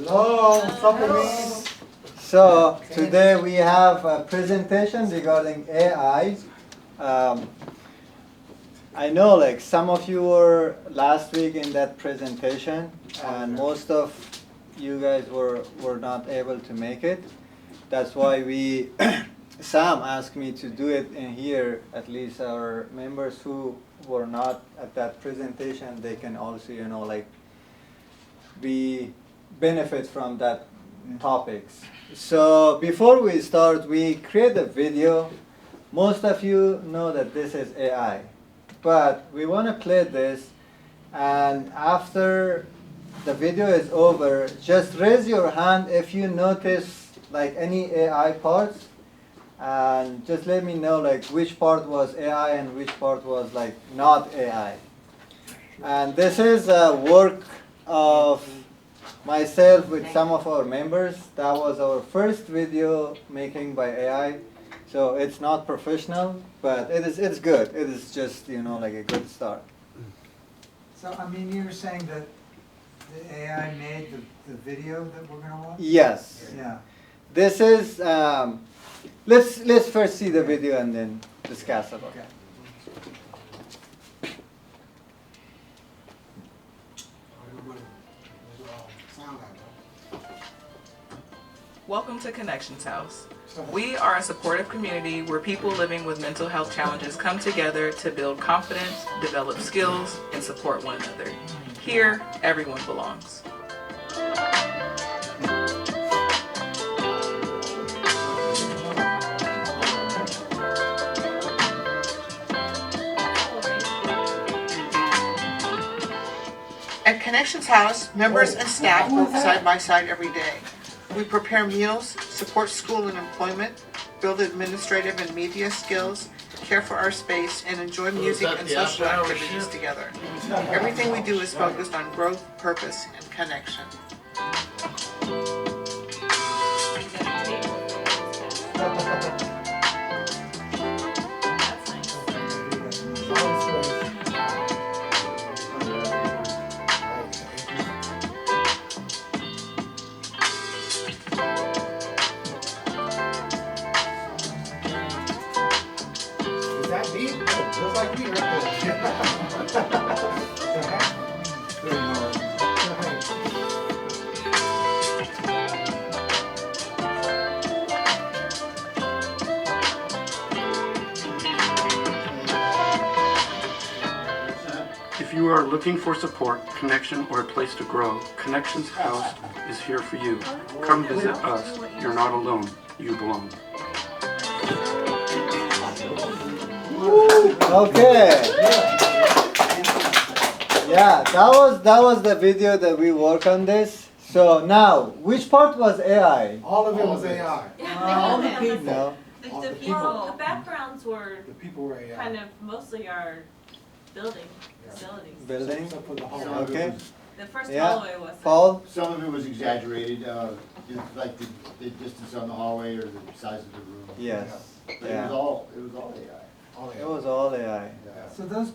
Hello, what's up, Amin? So today we have a presentation regarding AI. I know like some of you were last week in that presentation and most of you guys were not able to make it. That's why Sam asked me to do it in here. At least our members who were not at that presentation, they can also, be benefit from that topics. So before we start, we create a video. Most of you know that this is AI, but we want to play this, and after the video is over, just raise your hand if you notice like any AI parts, and just let me know like which part was AI and which part was like not AI. And this is a work of myself with some of our members. That was our first video making by AI. So it's not professional, but it's good. It is just, like a good start. So, I mean, you were saying that the AI made the video that we're going to watch? Yes. Yeah. This is, let's first see the video and then discuss about it. Okay. Welcome to Connections House. We are a supportive community where people living with mental health challenges come together to build confidence, develop skills, and support one another. Here, everyone belongs. At Connections House, members and staff work side by side every day. We prepare meals, support school and employment, build administrative and media skills, care for our space, and enjoy music and social activities together. Everything we do is focused on growth, purpose, and connection. Just like me right If you are looking for support, connection, or a place to grow, Connections House is here for you. Come visit us. You're not alone. You belong. Okay. Yeah, that was the video that we work on this. So now, which part was AI? All of it was AI. No. The people, the backgrounds were The people were AI. kind of mostly our building facilities. Building. Except for the hallway. Okay. The first Yeah. hallway was. Paul? Some of it was exaggerated, like the distance on the hallway or the size of the room. Yes. But Yeah. it was all AI. All It AI. was all AI. Yeah. So those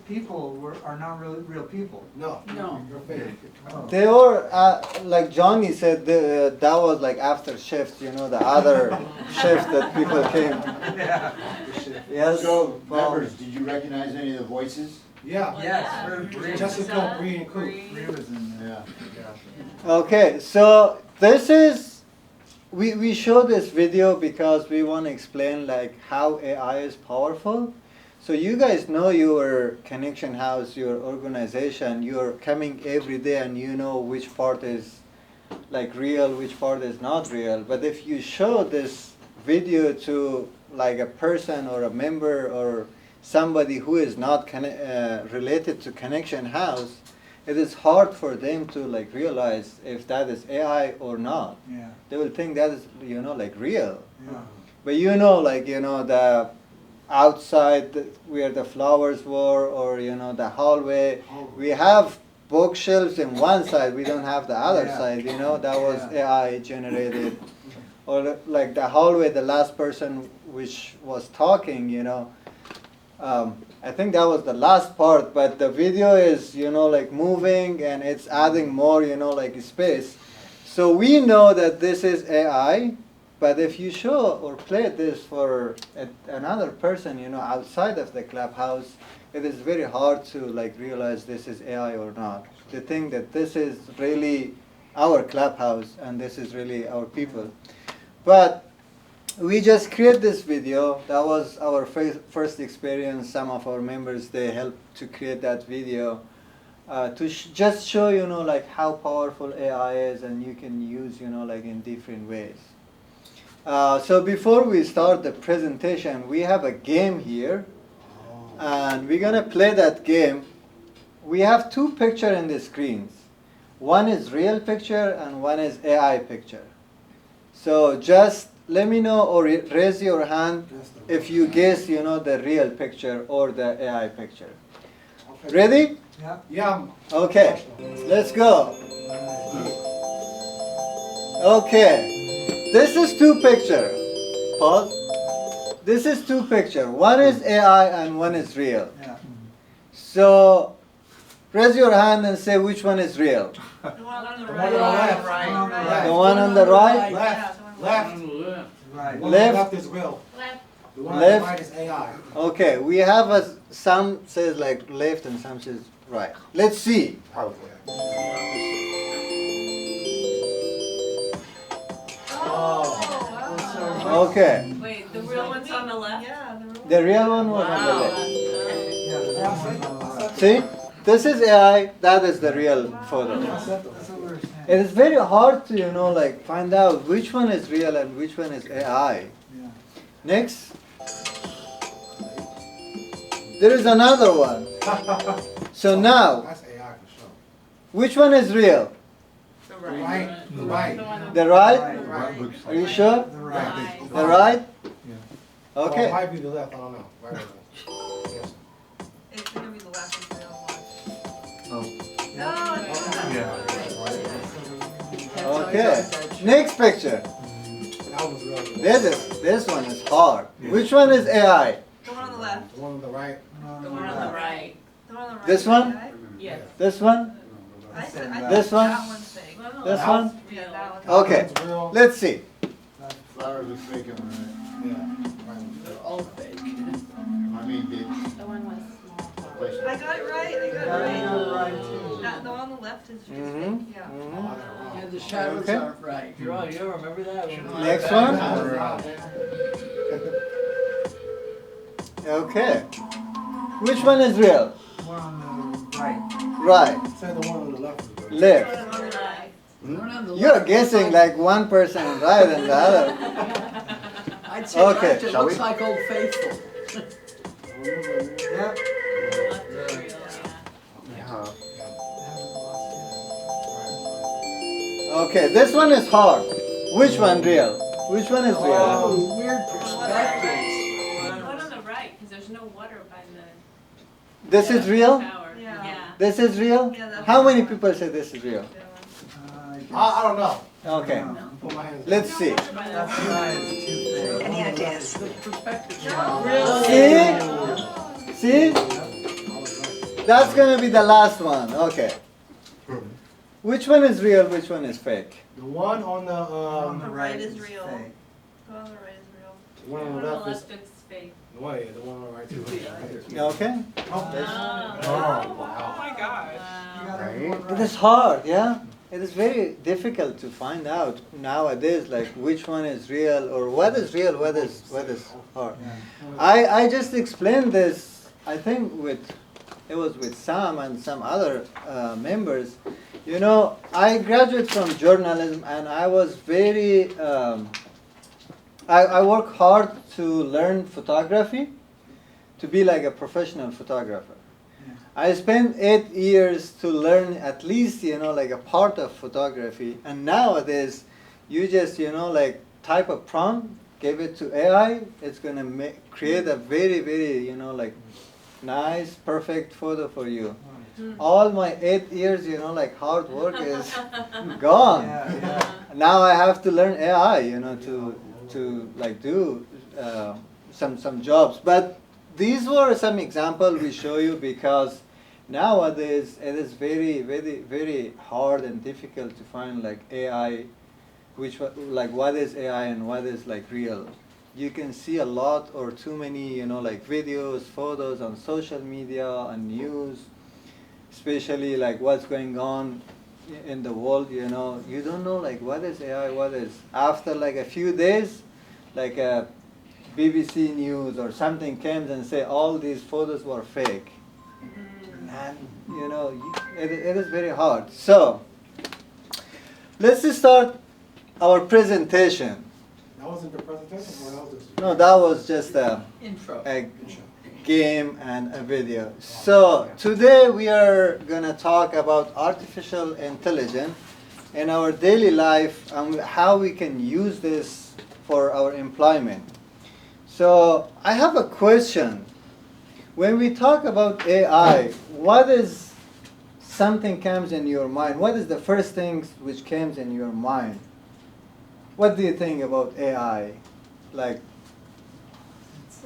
people are not really real people? No. No. You're fake. Oh. They were, like Johnny said, that was like after shift, the other shift that people came. Yeah. Yes? So, Paul? members, did you recognize any of the voices? Yeah. Yes. Bree, Jessica, Bree, and Coop. Bree was in there. Yeah. Okay, so this is, we show this video because we want to explain like how AI is powerful. So you guys know your Connection House, your organization, you're coming every day and you know which part is like real, which part is not real. But if you show this video to like a person or a member or somebody who is not related to Connection House, it is hard for them to like realize if that is AI or not. Yeah. They will think that is, like real. Yeah. But the outside where the flowers were, or the hallway, we have bookshelves in one side, we don't have the other Yeah. side, that was Yeah. AI generated. Or like the hallway, the last person which was talking, I think that was the last part, but the video is, like moving and it's adding more, like space. So we know that this is AI, but if you show or play this for another person, outside of the clubhouse, it is very hard to like realize this is AI or not. To think that this is really our clubhouse and this is really our people. But we just create this video. That was our first experience. Some of our members, they helped to create that video to just show, like how powerful AI is and you can use, like in different ways. So before we start the presentation, we have a game here. And we're going to play that game. We have two pictures in the screens. One is real picture and one is AI picture. So just let me know or raise your hand if you guess, the real picture or the AI picture. Ready? Yeah. Yeah. Okay, let's go. Okay, this is two pictures. Pause. This is two pictures. One is AI and one is real. Yeah. So raise your hand and say which one is real. The one on the The right. one on the left. Right. The one on the right? Left. Left. Right. The one on Left. the left is real. Left. The one on Left. the right is AI. Okay, we have some says like left and some says right. Let's see. Oh, Okay, wait, the real one's on the left? Yeah, the real one was on the left. Yeah, the one's on the left. See, this is AI, that is the real photo. That's what we were saying. It is very hard to, like find out which one is real and which one is AI. Yeah. Next. There is another one. So now, That's AI for sure. which one is real? The The right. The right. The right? Right. Are you sure? The right. The right? Or it Okay. might be the left. I don't know. Right or left. Yes. It's gonna be the left is real one. Okay. Next picture. That was real. This one is hard. Which one is AI? The one on the left. The one on the right. The one on the right. The one on the right. This one? Yes. This one? I said This one? that one's fake. This one? Yeah, that one. Okay. That one's real. Let's see. Flowers look fake on the Yeah. Right. They're all fake. right. I mean, they The one was small. place I got it right. I got it Yeah, right. you got it right too. The one on the left is fake. Mhm. Yeah. Mhm. Yeah, the shadows Okay. aren't right. You don't remember that? Next one? Okay. Which one is real? One on the right. Right. Say the one on the left is real. Left. The one on the right. The one on the You're left guessing looks like one person right and the other. I'd say Okay, left, it shall looks we? like Old Faithful. Yep. Left is real. Yeah. Okay, this one is hard. Which one real? Which one is real? Oh, weird perspectives. The one on the right, because there's no water by the This is real? tower. Yeah. This is real? Yeah, that's How many the one. people say this is real? I don't know. Okay, Put my hands. let's see. That's right, it's too fake. Any ideas? The perspectives. See? See? That's gonna be the last one. Okay. Which one is real? Which one is fake? The one on the On the The right right is is real. fake. The one on the right is real. the one on the left is is fake. the one. Yeah, the one on the right too. Okay. Oh my gosh. You got everyone It right. is hard, yeah? It is very difficult to find out nowadays, like which one is real or what is real, what is hard. I just explained this, I think it was with Sam and some other members. You know, I graduated from journalism and I was very, I work hard to learn photography, to be like a professional photographer. I spent 8 years to learn at least, like a part of photography. And nowadays, you just, like type a prompt, give it to AI, it's going to create a very, very, like nice, perfect photo for you. All my 8 years, like hard work is gone. Yeah. Now I have to learn AI, to like do some jobs. But these were some examples we show you because Nowadays, it is very hard and difficult to find like AI, like what is AI and what is like real. You can see a lot or too many, like videos, photos on social media, on news, especially like what's going on in the world, you don't know like what is AI, what is. After like a few days, like a BBC News or something comes and say all these photos were fake. And it is very hard. So let's just start our presentation. That wasn't the presentation, what else is? No, that was just Intro. a game and a video. So today we are going to talk about artificial intelligence in our daily life and how we can use this for our employment. So I have a question. When we talk about AI, what is something comes in your mind? What is the first thing which comes in your mind? What do you think about AI? Like,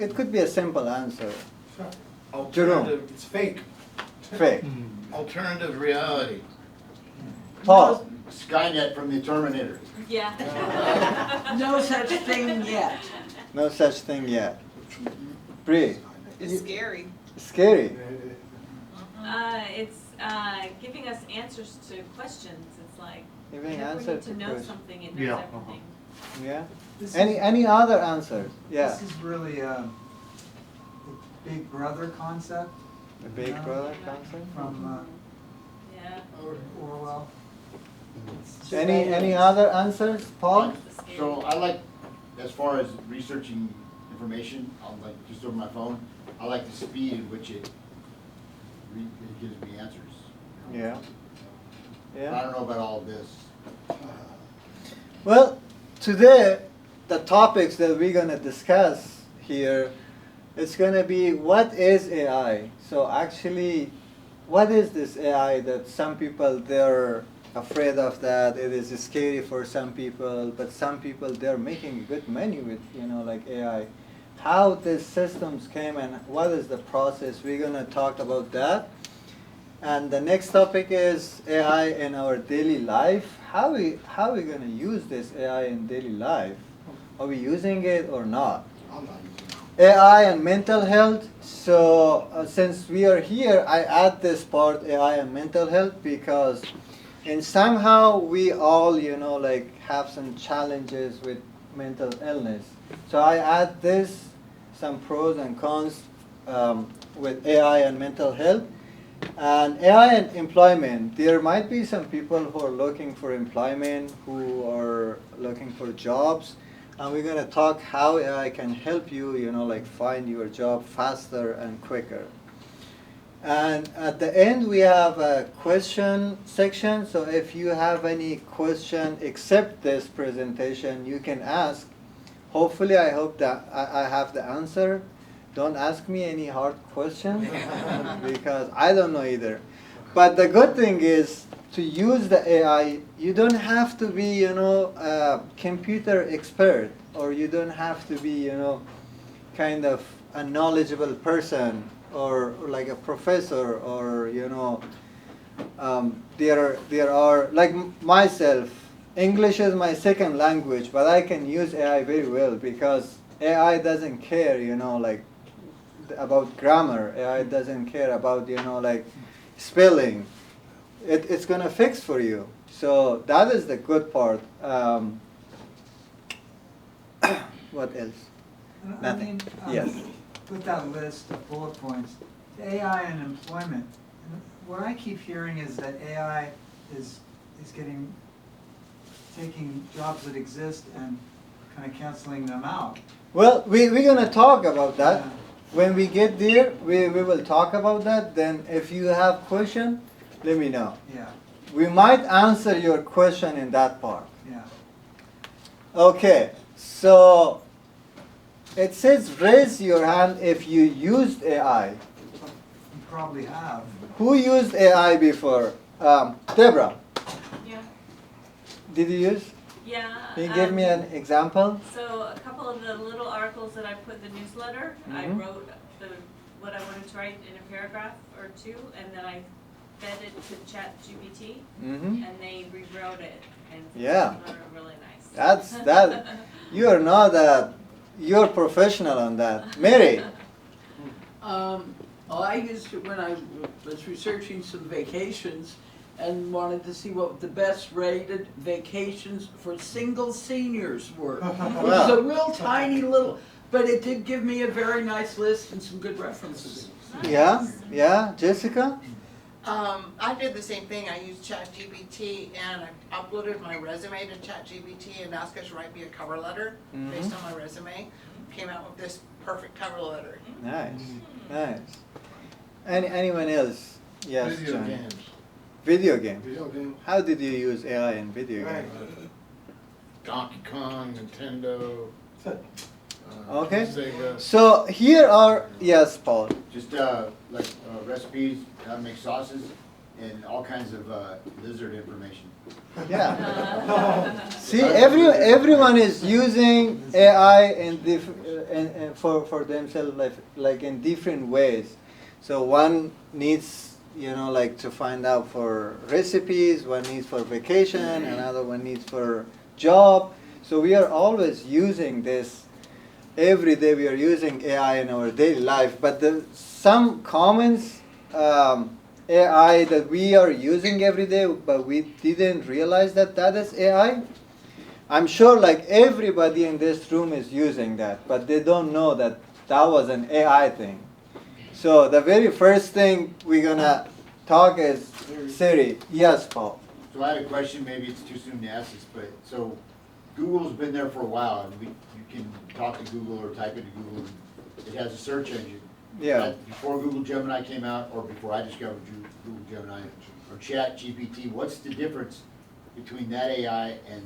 it could be a simple answer. Alternative, it's fake. Fake. Alternative reality. Paul. Skynet from the Terminator. Yeah. No such thing yet. No such thing yet. Bree. It's scary. Scary. It's giving us answers to questions. It's like Giving whenever we answer need to to know question. something, it knows everything. Yeah. This Any other answers? Yeah. This is really the Big Brother concept The Big Yeah. Brother concept. from Yeah. Orwell. Any other answers, Paul? It's scary. So I like, as far as researching information, I'll like just over my phone, I like the speed in which it gives me answers. Yeah. I Yeah. don't know about all of this. Well, today the topics that we're gonna discuss here, it's gonna be what is AI. So actually, what is this AI that some people they're afraid of that, it is scary for some people, but some people they're making good money with like AI. How these systems came and what is the process, we're gonna talk about that. And the next topic is AI in our daily life. How we gonna use this AI in daily life? Are we using it or not? I'm not using it. AI and mental health. So since we are here, I add this part AI and mental health because, and somehow we all like have some challenges with mental illness. So I add this some pros and cons with AI and mental health. And AI and employment, there might be some people who are looking for employment, who are looking for jobs, and we're going to talk how AI can help you, like find your job faster and quicker. And at the end, we have a question section, so if you have any question except this presentation, you can ask. Hopefully, I hope that I have the answer. Don't ask me any hard questions because I don't know either. But the good thing is to use the AI, you don't have to be, a computer expert, or you don't have to be, kind of a knowledgeable person or like a professor, or there are like myself. English is my second language, but I can use AI very well because AI doesn't care, like about grammar. AI doesn't care about like spelling. It's gonna fix for you. So that is the good part. What else? Nothing. Yes. With that list of bullet points, AI and employment. And what I keep hearing is that AI is taking jobs that exist and kind of canceling them out. Well, we're gonna talk about that. When we get there, we will talk about that. Then if you have question, let me know. Yeah, We might answer your question in that part. yeah. Okay, so it says raise your hand if you used AI. You probably have. Who used AI before? Deborah, Yeah. did you use? Yeah. Can you give me an example? So a couple of the little articles that I put in the newsletter, I Mhm. wrote what I wanted to write in a paragraph or two, and then I fed it to ChatGPT, Mm-hmm. and they rewrote it, and Yeah. they're really nice. That. You are not you're professional on that. Mary. I used it when I was researching some vacations and wanted to see what the best rated vacations for single seniors were. It was a real tiny little, but it did give me a very nice list and some good references. Yeah, Jessica? I did the same thing. I used ChatGPT and I uploaded my resume to ChatGPT and asked it to write me a cover letter based on my resume. Came out with this perfect cover letter. Nice. Anyone else? Yes, Video John. games. Video game. Video games. How did you use AI in video Right. games? Donkey Kong, Nintendo. Okay. Sega. So here are, yes, Paul. Just like recipes, how to make sauces, and all kinds of lizard information. Yeah. See, everyone is using AI for themselves, like in different ways. So one needs, like to find out for recipes, one needs for vacation, another one needs for job. So we are always using this. Every day we are using AI in our daily life. But some comments, AI that we are using every day, but we didn't realize that is AI. I'm sure like everybody in this room is using that, but they don't know that was an AI thing. So the very first thing we're gonna talk is Siri. Yes, Paul. So I had a question, maybe it's too soon to ask this, but so Google's been there for a while, and you can talk to Google or type into Google, and it has a search engine. Yeah. Before Google Gemini came out, or before I discovered Google Gemini, or ChatGPT, what's the difference between that AI and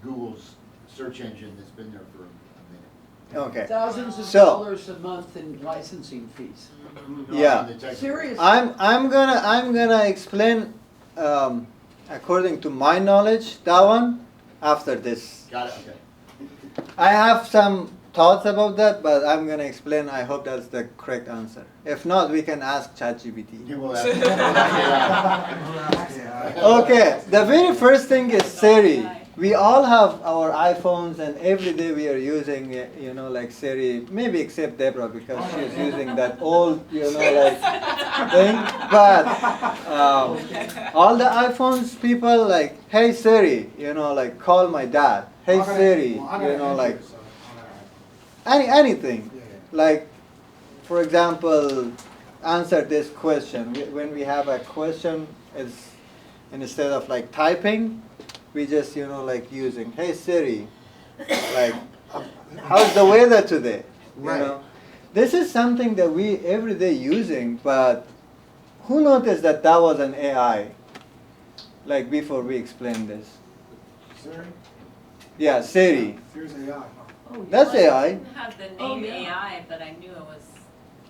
Google's search engine that's been there for a minute? Okay. Thousands of So- dollars a month in licensing fees. Yeah. The tech- Seriously. I'm gonna explain according to my knowledge that one after this. Got it, okay. I have some thoughts about that, but I'm gonna explain. I hope that's the correct answer. If not, we can ask ChatGPT. You will have Okay, the very first thing is Siri. We all have our iPhones, and every day we are using, like Siri. Maybe except Deborah because she's using that old, like thing. But all the iPhones people like, hey Siri, like call my dad. Hey Siri, like anything. Like, for example, answer this question. When we have a question, it's instead of like typing, we just, like using, hey Siri, like, how's the weather today? Right. This is something that we every day using, but who noticed that was an AI? Like before we explain this. Siri? Yeah, Siri. Siri's AI. That's Well, AI. I didn't have the name AI, but I knew it was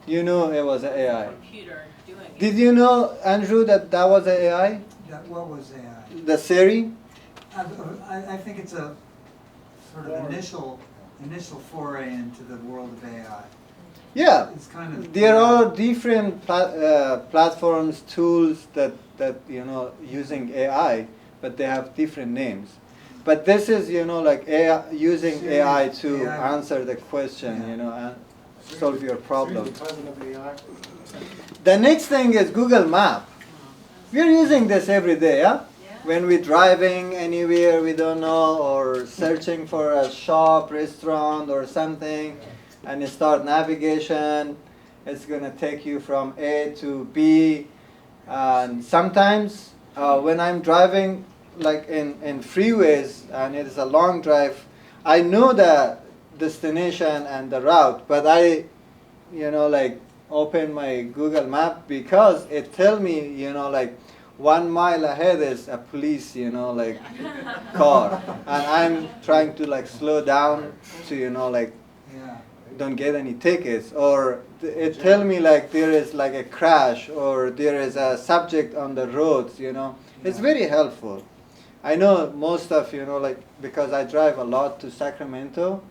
You knew it was an a AI. computer doing it. Did you know, Andrew, that was an AI? What was AI? The Siri? I think it's a sort of initial foray into the world of AI. Yeah. It's kind of. There are different platforms, tools that using AI, but they have different names. But this is like AI, using Siri, AI to AI. answer the question, and solve your problem. Siri's the president of AI. The next thing is Google Map. We're using this every day, yeah? When we're driving anywhere we don't know, or searching for a shop, restaurant, or something, and you start navigation, it's gonna take you from A to B. And sometimes when I'm driving, like in freeways, and it is a long drive, I know the destination and the route, but I, like open my Google Map because it tell me, like 1 mile ahead is a police, like car, and I'm trying to like slow down to, like Yeah. don't get any tickets, or it tell me like there is like a crash, or there is a subject on the roads, It's very helpful. I know most of, like, because I drive a lot to Sacramento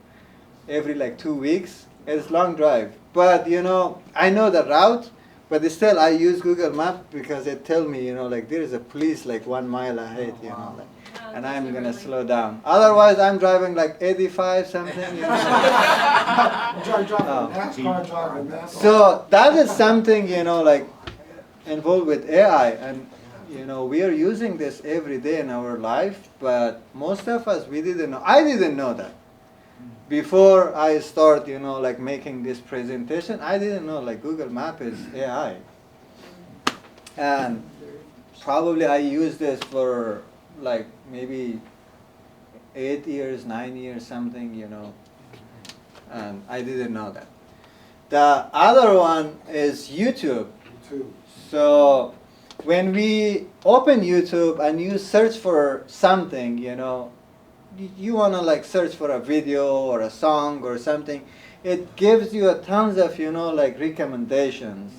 every like 2 weeks, It's long drive. But, I know the route, but still I use Google Maps because it tell me, like there is a police like 1 mile ahead, and I'm going to slow down. Otherwise, I'm driving like 85 something. So that is something, like involved with AI. And, we are using this every day in our life, but most of us, we didn't know. I didn't know that. Before I start, like making this presentation, I didn't know like Google Map is AI. And probably I used this for like maybe 8 years, 9 years, something, and I didn't know that. The other one is YouTube. So when we open YouTube and you search for something, you want to like search for a video or a song or something, it gives you a tons of, like recommendations.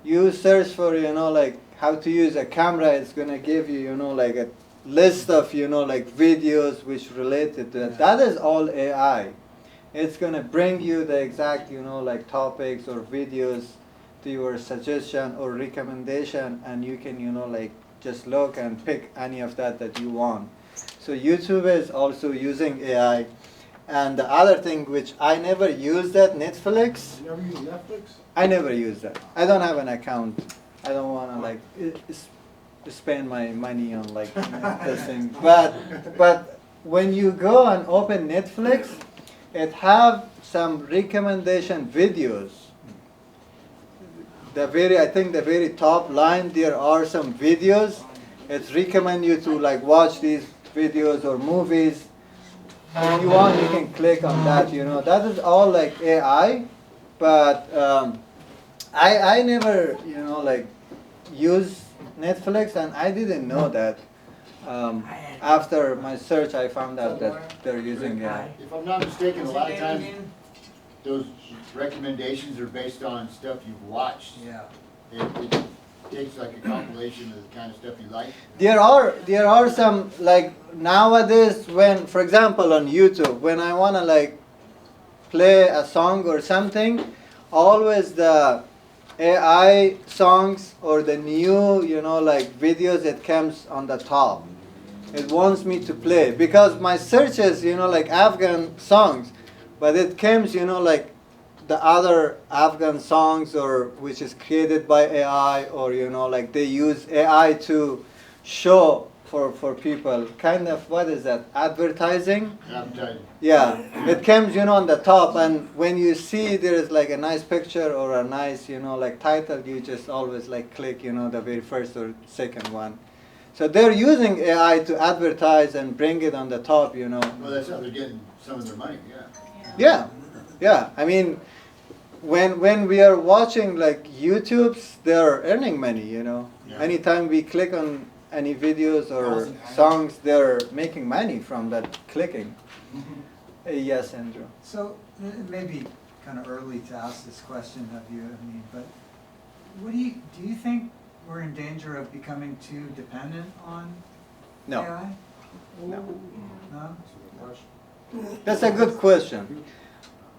You search for, like how to use a camera, it's going to give you, like a list of, like videos which related to it. That is all AI. It's going to bring you the exact, like topics or videos to your suggestion or recommendation, and you can, like just look and pick any of that you want. So YouTube is also using AI. And the other thing which I never used that, Netflix. You never use Netflix? I never use that. I don't have an account. I don't want to like spend my money on like this thing. But when you go and open Netflix, it have some recommendation videos. I think the very top line, there are some videos. It's recommend you to like watch these videos or movies. If you want, you can click on that. That is all like AI. But I never, like use Netflix, and I didn't know that. After my search, I found out that they're using AI. If I'm not mistaken, a lot of times those recommendations are based on stuff you've watched. Yeah. It takes like a compilation of the kind of stuff you like. There are some like nowadays when, for example, on YouTube, when I want to like play a song or something, always the AI songs or the new, like videos, it comes on the top. It wants me to play because my search is, like Afghan songs, but it comes, like the other Afghan songs or which is created by AI or, like they use AI to show for people. Kind of, what is that, advertising? Advertising. Yeah, it comes, on the top, and when you see there is like a nice picture or a nice, like title, you just always like click, the very first or second one. So they're using AI to advertise and bring it on the top, Well, that's how they're getting some of their money, Yeah. I mean, when we are watching like YouTubes, they're earning money, Yeah. Anytime we click on any videos or songs, they're making money from that clicking. Yes, Andrew. So it may be kind of early to ask this question of you, Amin, but do you think we're in danger of becoming too dependent on No. AI? No. No? That's a good question.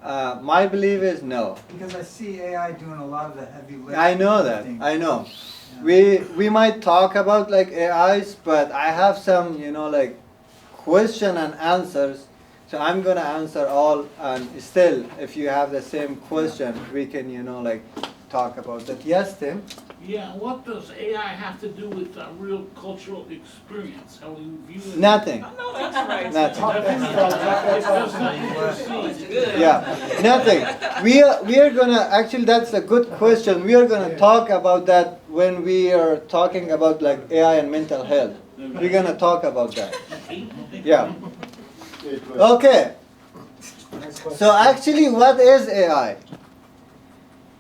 My belief is no. Because I see AI doing a lot of the heavy lifting. I know that. I know. Yeah. We might talk about like AIs, but I have some, like question and answers. So I'm gonna answer all, and still, if you have the same question, we can, like talk about that. Yes, Tim? Yeah, what does AI have to do with a real cultural experience? How we view it? Nothing. I know that's right. Nothing. It's just not interesting. Yeah, nothing. We are gonna, actually that's a good question. We are gonna talk about that when we are talking about like AI and mental health. We're gonna talk about that. Yeah. Okay. So actually, what is AI?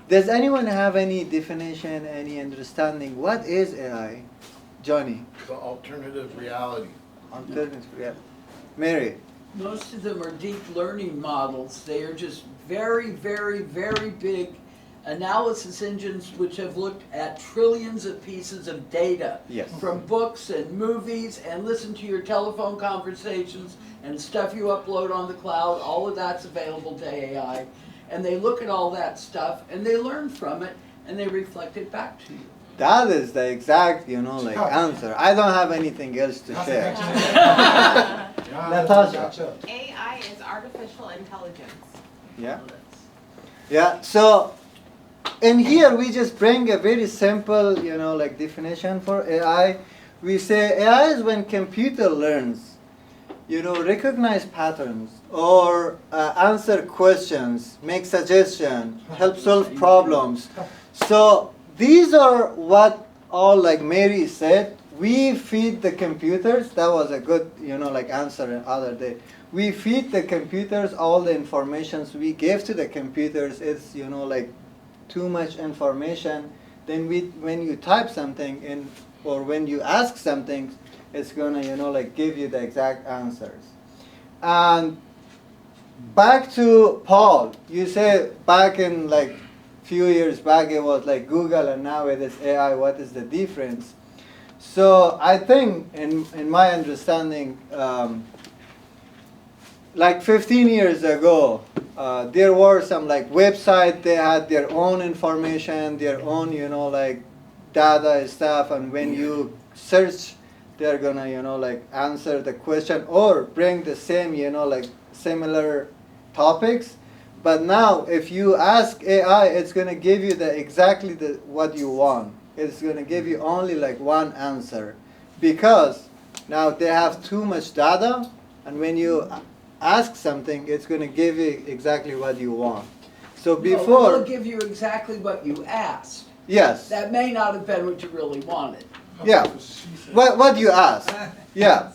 Does anyone have any definition, any understanding? What is AI? Johnny? The alternative reality. Alternative reality. Mary? Most of them are deep learning models. They are just very, very, very big analysis engines which have looked at trillions of pieces of data. Yes. From books and movies and listen to your telephone conversations and stuff you upload on the cloud. All of that's available to AI. and they look at all that stuff, and they learn from it, and they reflect it back to you. That is the exact, like answer. I don't have anything else to share. Natasha. AI is artificial intelligence. Yeah. Yeah. So in here we just bring a very simple, like definition for AI. We say AI is when computer learns, recognize patterns or answer questions, make suggestions, help solve problems. So these are what all, like Mary said, we feed the computers. That was a good, like answer the other day. We feed the computers all the informations we give to the computers. It's, like too much information. Then when you type something in, or when you ask something, it's gonna, like give you the exact answers. And back to Paul, you said back in like few years back it was like Google, and now it is AI. What is the difference? So I think, in my understanding, like 15 years ago, there were some like website. They had their own information, their own like data and stuff. And when you search, they're gonna like answer the question or bring the same like similar topics. But now, if you ask AI, it's going to give you exactly what you want. It's going to give you only like one answer. Because now they have too much data, and when you ask something, it's going to give you exactly what you want. So before... It'll give you exactly what you asked. Yes. That may not have been what you really wanted. Yeah. What you asked. Yeah.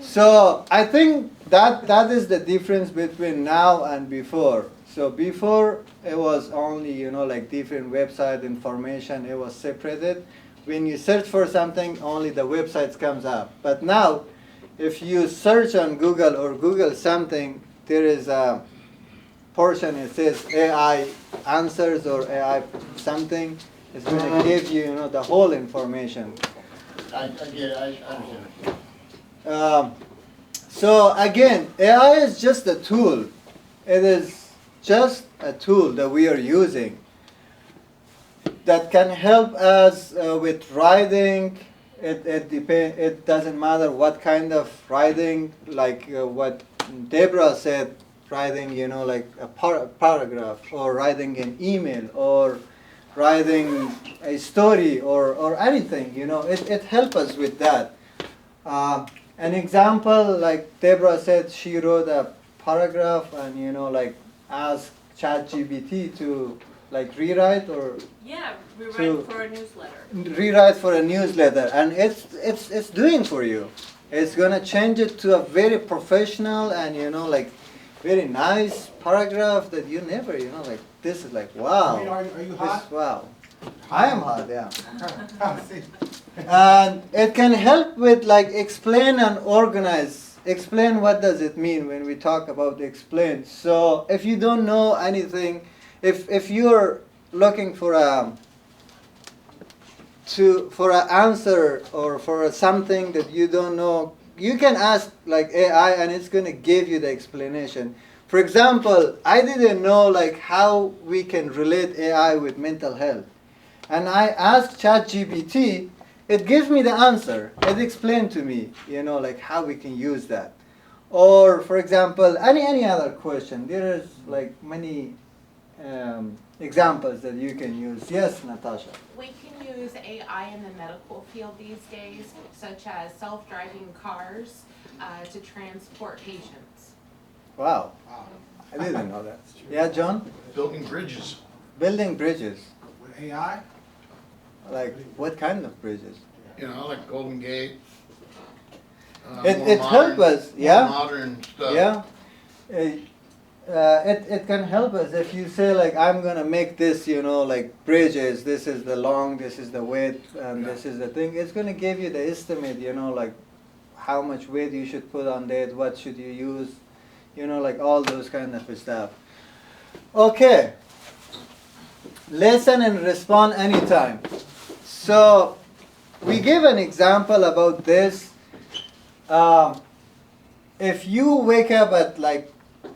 So I think that is the difference between now and before. So before it was only, like different website information, it was separated. When you search for something, only the websites comes up. But now, if you search on Google or Google something, there is a portion, it says AI answers or AI something. It's going to give you, the whole information. I understand. So again, AI is just a tool. It is just a tool that we are using that can help us with writing. It doesn't matter what kind of writing, like what Deborah said, writing, like a paragraph, or writing an email, or writing a story, or anything. It helps us with that. An example, like Deborah said, she wrote a paragraph and like ask ChatGPT to like rewrite or rewrite for a newsletter. Rewrite for a newsletter, and it's doing for you. It's gonna change it to a very professional and like very nice paragraph that you never like this is like wow. I mean, are you hot? Wow. I am hot, yeah. And it can help with like explain and organize. Explain what does it mean when we talk about explain. So if you don't know anything, if you're looking for an answer or for something that you don't know, you can ask like AI and it's going to give you the explanation. For example, I didn't know like how we can relate AI with mental health. And I asked ChatGPT, it gives me the answer. It explained to me, like how we can use that. Or, for example, any other question. There is like many examples that you can use. Yes, Natasha. We can use AI in the medical field these days, such as self-driving cars to transport patients. Wow. I didn't know that. Yeah, John? Building bridges. Building bridges. With AI? Like what kind of bridges? Like Golden Gate. It helps us, yeah. Modern stuff. Yeah. It can help us if you say like I'm gonna make this, like bridges. This is the long, this is the width, and this is the thing. It's gonna give you the estimate, like how much weight you should put on that, what should you use, like all those kind of stuff. Okay. Listen and respond anytime. So we give an example about this. If you wake up at like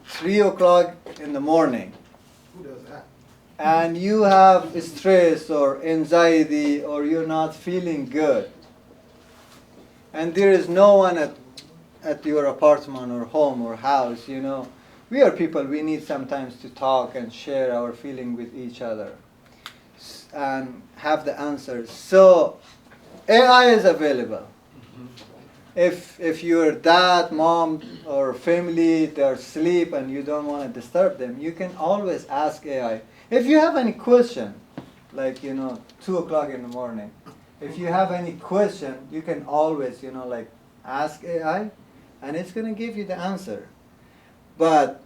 3 o'clock in the morning Who does that? and you have stress or anxiety or you're not feeling good, and there is no one at your apartment or home or house, you know, we are people, we need sometimes to talk and share our feeling with each other and have the answers. So AI is available. If your dad, mom, or family, they're asleep and you don't want to disturb them, you can always ask AI. If you have any question, like, you know, 2 o'clock in the morning, if you have any question, you can always, you know, like, ask AI, and it's going to give you the answer. But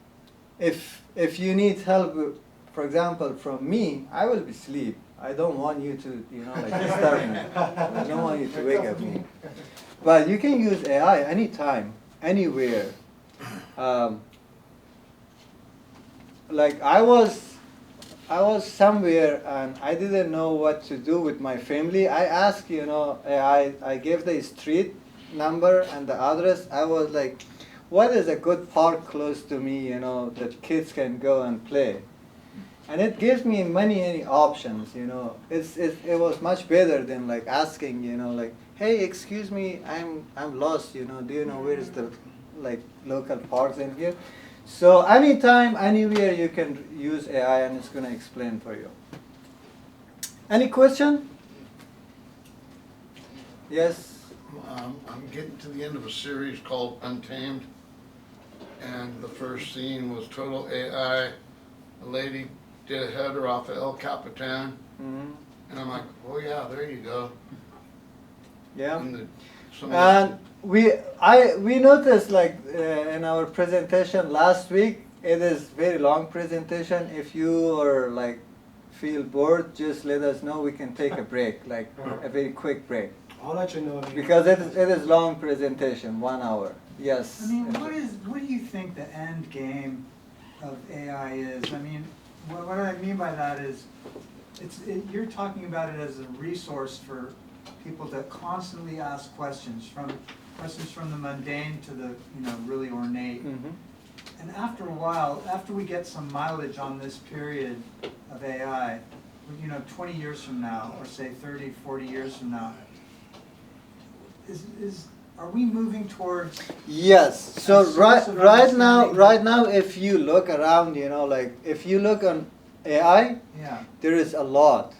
if you need help, for example, from me, I will be asleep. I don't want you to, you know, like, disturb me. I don't want you to wake up me. But you can use AI anytime, anywhere. Like I was somewhere and I didn't know what to do with my family. I asked, you know, I gave the street number and the address. I was like, what is a good park close to me, you know, that kids can go and play? And it gives me many options, you know. It was much better than like asking, you know, like, hey, excuse me, I'm lost, you know, do you know where is the like local parks in here? So anytime, anywhere you can use AI and it's gonna explain for you. Any question? Yes? I'm getting to the end of a series called Untamed, and the first scene was total AI. A lady did a header off of El Capitan, Mm-hmm. and I'm like, oh yeah, there you go. Yeah. And we noticed like in our presentation last week, it is very long presentation. If you are like feel bored, just let us know. We can take a break, like a very quick break. I'll let you know. Because it is long presentation, 1 hour. Yes. I mean, what do you think the end game of AI is? I mean, what I mean by that is, you're talking about it as a resource for people to constantly ask questions from the mundane to the, you know, really ornate. Mm-hmm. And after a while, after we get some mileage on this period of AI, you know, 20 years from now, or say 30, 40 years from now, are we moving towards? Yes. So right now, if you look around, you know, like if you look on AI, yeah, there is a lot,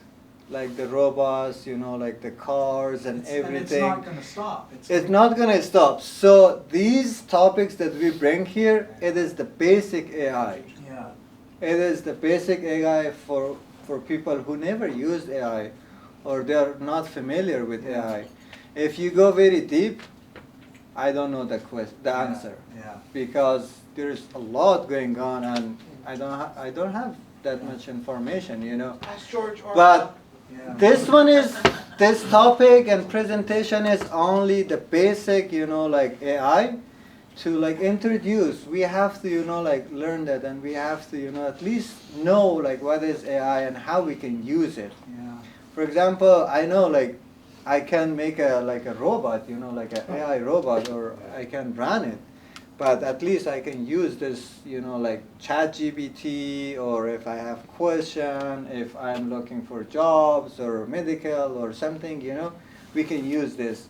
like the robots, you know, like the cars and everything. And it's not going to stop. It's not going to stop. So these topics that we bring here, it is the basic AI. Yeah. It is the basic AI for people who never used AI or they are not familiar with AI. If you go very deep, I don't know the answer. Yeah. Because there's a lot going on and I don't have that much information, you know. Ask George or But this topic and presentation is only the basic, you know, like AI to like introduce. We have to, you know, like learn that, and we have to, you know, at least know like what is AI and how we can use it. Yeah. For example, I know like I can make a robot, you know, like an AI robot, or I can run it. But at least I can use this, you know, like ChatGPT, or if I have question, if I'm looking for jobs or medical or something, you know, we can use this.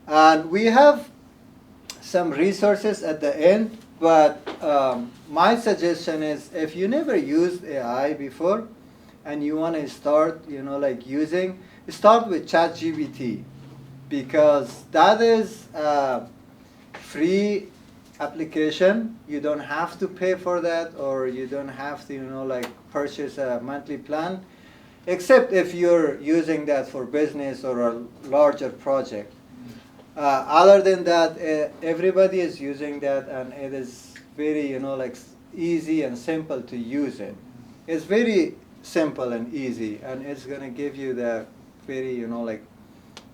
And we have some resources at the end, but my suggestion is if you never used AI before and you want to start, you know, like start with ChatGPT, because that is free application. You don't have to pay for that, or you don't have to, you know, like purchase a monthly plan, except if you're using that for business or a larger project. Other than that, everybody is using that, and it is very, you know, like easy and simple to use it. It's very simple and easy, and it's gonna give you the very, you know, like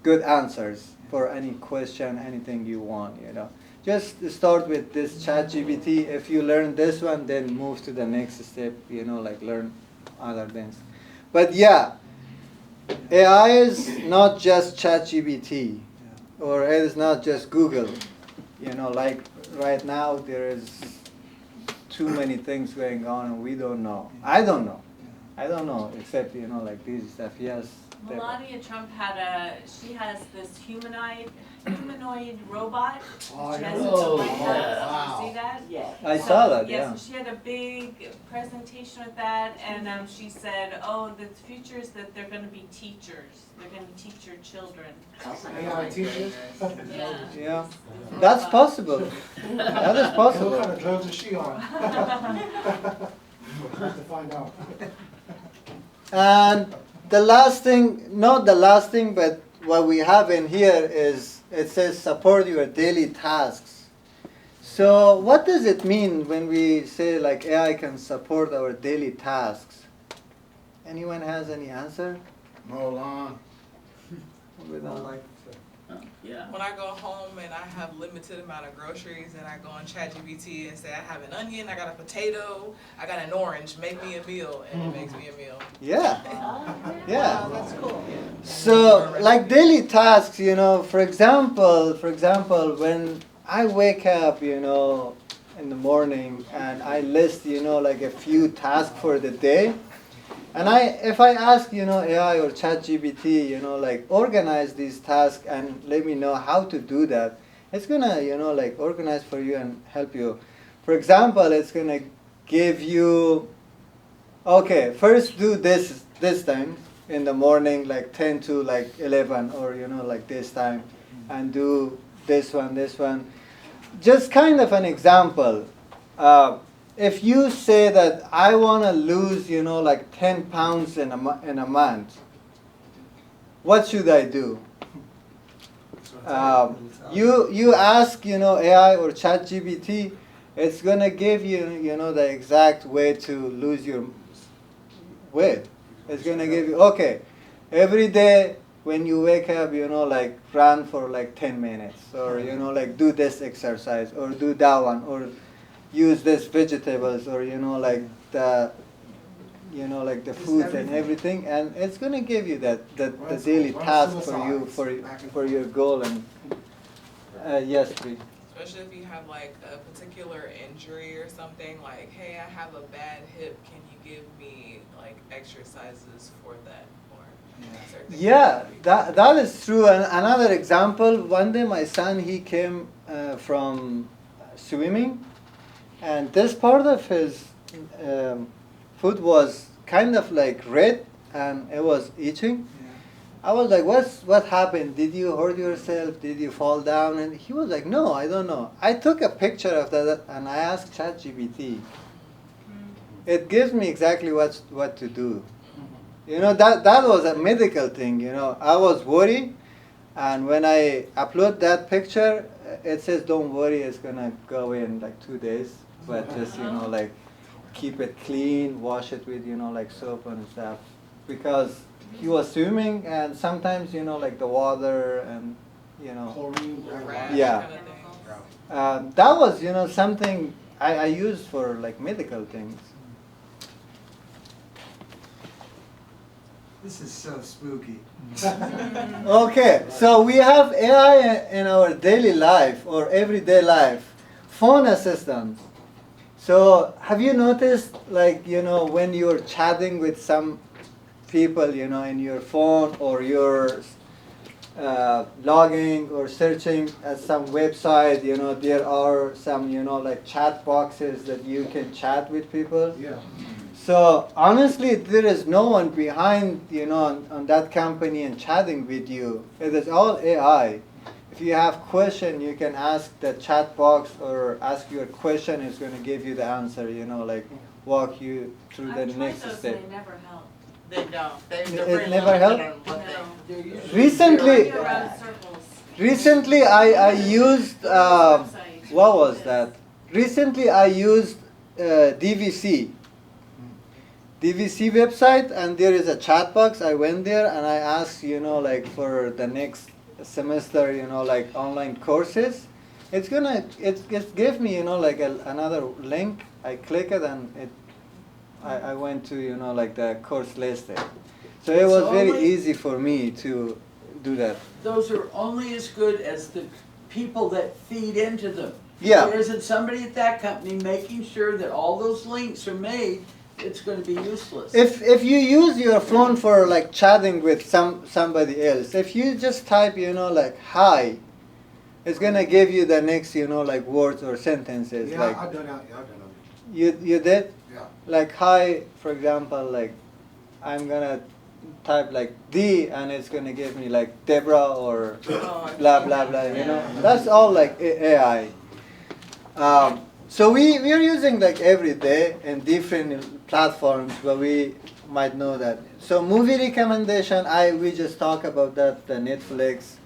good answers for any question, anything you want, you know. Just start with this ChatGPT. If you learn this one, then move to the next step, you know, like learn other things. But yeah, AI is not just ChatGPT, or it is not just Google. You know, like right now there is too many things going on and we don't know. I don't know. I don't know, except, like this stuff. Yes. Melania Trump she has this humanoid robot. She has it in the White House. Did you see that? Yeah. I saw that, yes, yeah. she had a big presentation with that, and she said, "Oh, the future is that they're going to be teachers. They're going to teach your children." AI teachers? Yeah. Yeah. That's possible. That is possible. What kind of drugs is she on? We'll have to find out. And the last thing, not the last thing, but what we have in here is, it says support your daily tasks. So what does it mean when we say like AI can support our daily tasks? Anyone has any answer? Mow lawn. Yeah. When I go home and I have limited amount of groceries and I go on ChatGPT and say I have an onion, I got a potato, I got an orange, make me a meal, and it makes me a meal. Yeah. Yeah. Wow, that's cool. So like daily tasks, for example, when I wake up, in the morning and I list, like a few tasks for the day. And if I ask, AI or ChatGPT, like organize these tasks and let me know how to do that, it's gonna, like organize for you and help you. For example, it's gonna give you, okay, first do this time in the morning, like 10 to like 11, or like this time, and do this one. Just kind of an example. If you say that I want to lose, like 10 pounds in a month, what should I do? You ask, AI or ChatGPT, it's gonna give you, the exact way to lose your weight. It's gonna give you, okay, every day when you wake up, like run for like 10 minutes, or like do this exercise, or do that one, or use this vegetables, or like the foods and everything, and it's gonna give you the daily task for you for your goal. And yes, please. Especially if you have like a particular injury or something, like, hey, I have a bad hip, can you give me like exercises for that? Yeah, that is true. And another example, one day my son, he came from swimming, and this part of his foot was kind of like red, and it was itching. I was like, what happened? Did you hurt yourself? Did you fall down? And he was like, no, I don't know. I took a picture of that and I asked ChatGPT. It gives me exactly what to do. That was a medical thing, I was worried, and when I upload that picture, it says, don't worry, it's gonna go in like 2 days, but just, like keep it clean, wash it with, like soap and stuff, because he was swimming, and sometimes, like the water and, Chlorine. yeah. That was, something I used for like medical things. This is so spooky. Okay, so we have AI in our daily life or everyday life. Phone assistants. So have you noticed, like, when you're chatting with some people, in your phone, or you're logging or searching at some website, there are some, like chat boxes that you can chat with people. Yeah. So honestly, there is no one behind, on that company and chatting with you. It is all AI. If you have question, you can ask the chat box or ask your question. It's going to give you the answer. Like walk you through the next those step. and they never help. They don't. They're It very never limited helped? on what No. they- Recently, Go around in circles. recently I used Website. what was that? Recently I used DVC website, and there is a chat box. I went there and I asked, like for the next semester, like online courses. It gave me, like another link. I click it and I went to, like the course listed. So it was very easy for me to do that. Those are only as good as the people that feed into them. Yeah. There isn't somebody at that company making sure that all those links are made, it's gonna be useless. If you use your phone for like chatting with somebody else, if you just type, like hi, it's gonna give you the next, like words or sentences. Yeah, like I've done that, yeah, I've done that. you did? Yeah. Like hi, for example, like I'm gonna type like D and it's gonna give me like Deborah or blah blah blah, That's all like AI. So we're using like every day in different platforms, but we might know that. So movie recommendation, we just talk about that, the Netflix,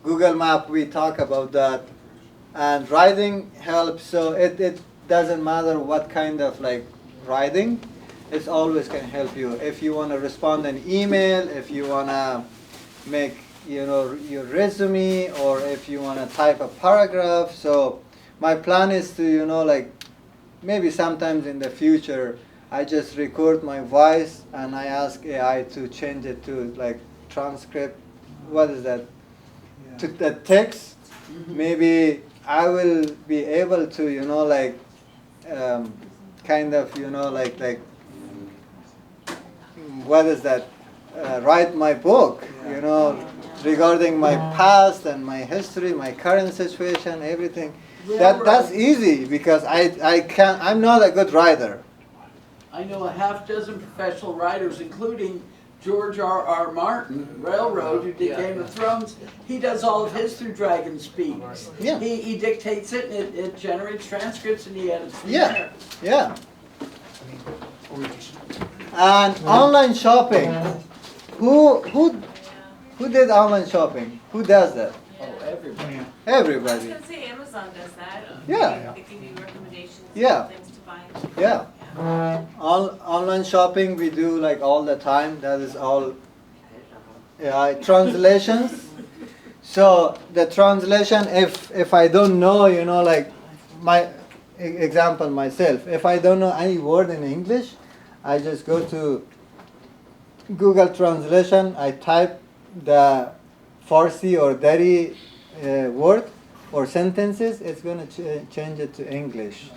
Google Map, we talk about that, and writing helps. So it doesn't matter what kind of like writing, it's always can help you. If you want to respond an email, if you want to make your resume, or if you want to type a paragraph. So my plan is to, like, maybe sometimes in the future, I just record my voice and I ask AI to change it to like transcript. What is that? Yeah. To the text. Maybe I will be able to, like, kind of, like, what is that? Write my book, regarding my past and my history, my current situation, everything. That's easy because I'm not a good writer. I know a half dozen professional writers, including George R.R. Martin, Railroad, who did Game of Thrones. He does all of his through Dragon Speak. Yeah. He dictates it and it generates transcripts and he edits from Yeah. there. Yeah. And online shopping. Who did online shopping? Who does that? Oh, everybody. I was Everybody. gonna say Amazon does that. Yeah. They give you recommendations Yeah. of things to buy. Yeah. Online shopping we do like all the time. That is all AI. Translations. So the translation, if I don't know, like my example myself, if I don't know any word in English, I just go to Google Translation, I type the Farsi or Dari word or sentences, it's going to change it to English.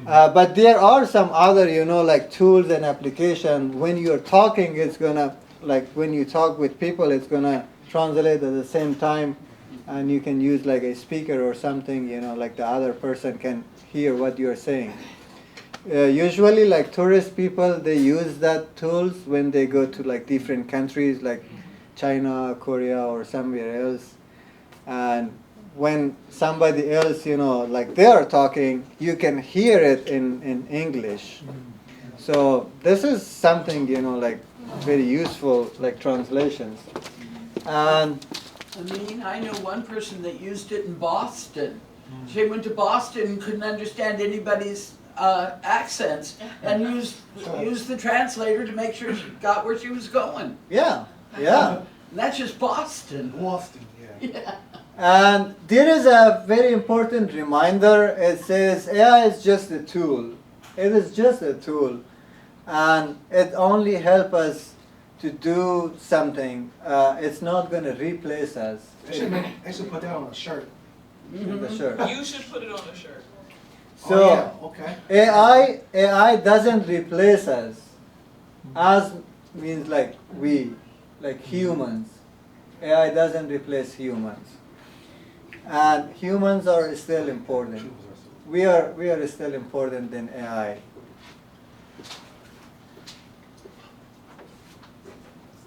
But there are some other, like tools and application. When you're talking, it's going to, like when you talk with people, it's going to translate at the same time. And you can use like a speaker or something, like the other person can hear what you're saying. Usually like tourist people, they use that tools when they go to like different countries like China, Korea, or somewhere else. And when somebody else, like they are talking, you can hear it in English. So this is something, like very useful, like translations. And I know one person that used it in Boston. She went to Boston and couldn't understand anybody's accents and used the translator to make sure she got where she was going. yeah, yeah. And that's just Boston. Boston, yeah. Yeah. And there is a very important reminder. It says AI is just a tool. It is just a tool. And it only helps us to do something. It's not going to replace us. They should put that on a shirt. The shirt. You should put it on a shirt. So Oh, yeah, okay. AI doesn't replace us. Us means like we, like humans. AI doesn't replace humans. And humans are still important. We are still important than AI.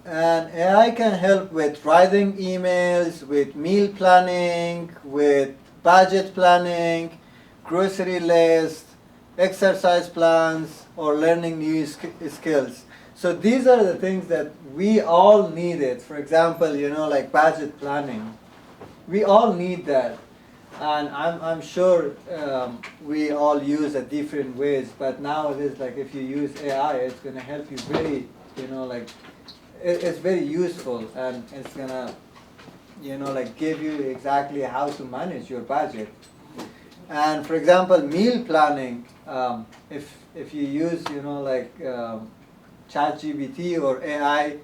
And AI can help with writing emails, with meal planning, with budget planning, grocery list, exercise plans, or learning new skills. So these are the things that we all needed. For example, like budget planning. We all need that. And I'm sure we all use it different ways, but nowadays, like if you use AI, it's going to help you very, like, it's very useful, and it's going to, like give you exactly how to manage your budget. And for example, meal planning, if you use, like ChatGPT or AI,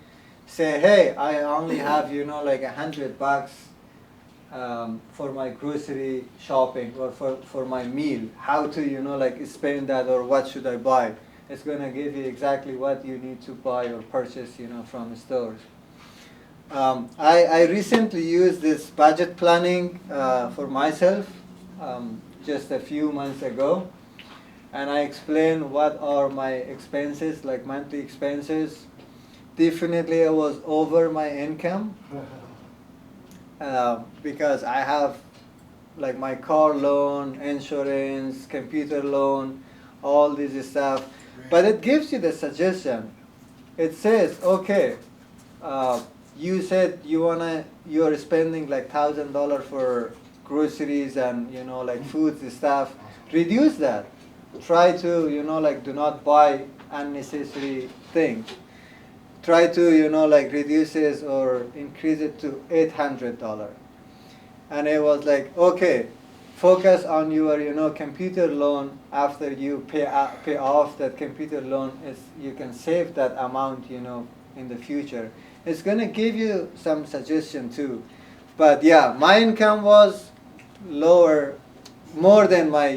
say, hey, I only have, like $100. for my grocery shopping or for my meal, how to, like spend that or what should I buy. It's going to give you exactly what you need to buy or purchase, from stores. I recently used this budget planning for myself just a few months ago. And I explained what are my expenses, like monthly expenses. Definitely it was over my income because I have like my car loan, insurance, computer loan, all this stuff. But it gives you the suggestion. It says, okay, you said you're spending like $1,000 for groceries and like foods and stuff. Reduce that. Try to like do not buy unnecessary things. Try to like reduce it or increase it to $800. And it was like, okay, focus on your computer loan. After you pay off that computer loan, you can save that amount in the future. It's gonna give you some suggestion too. But yeah, my income was lower, more than my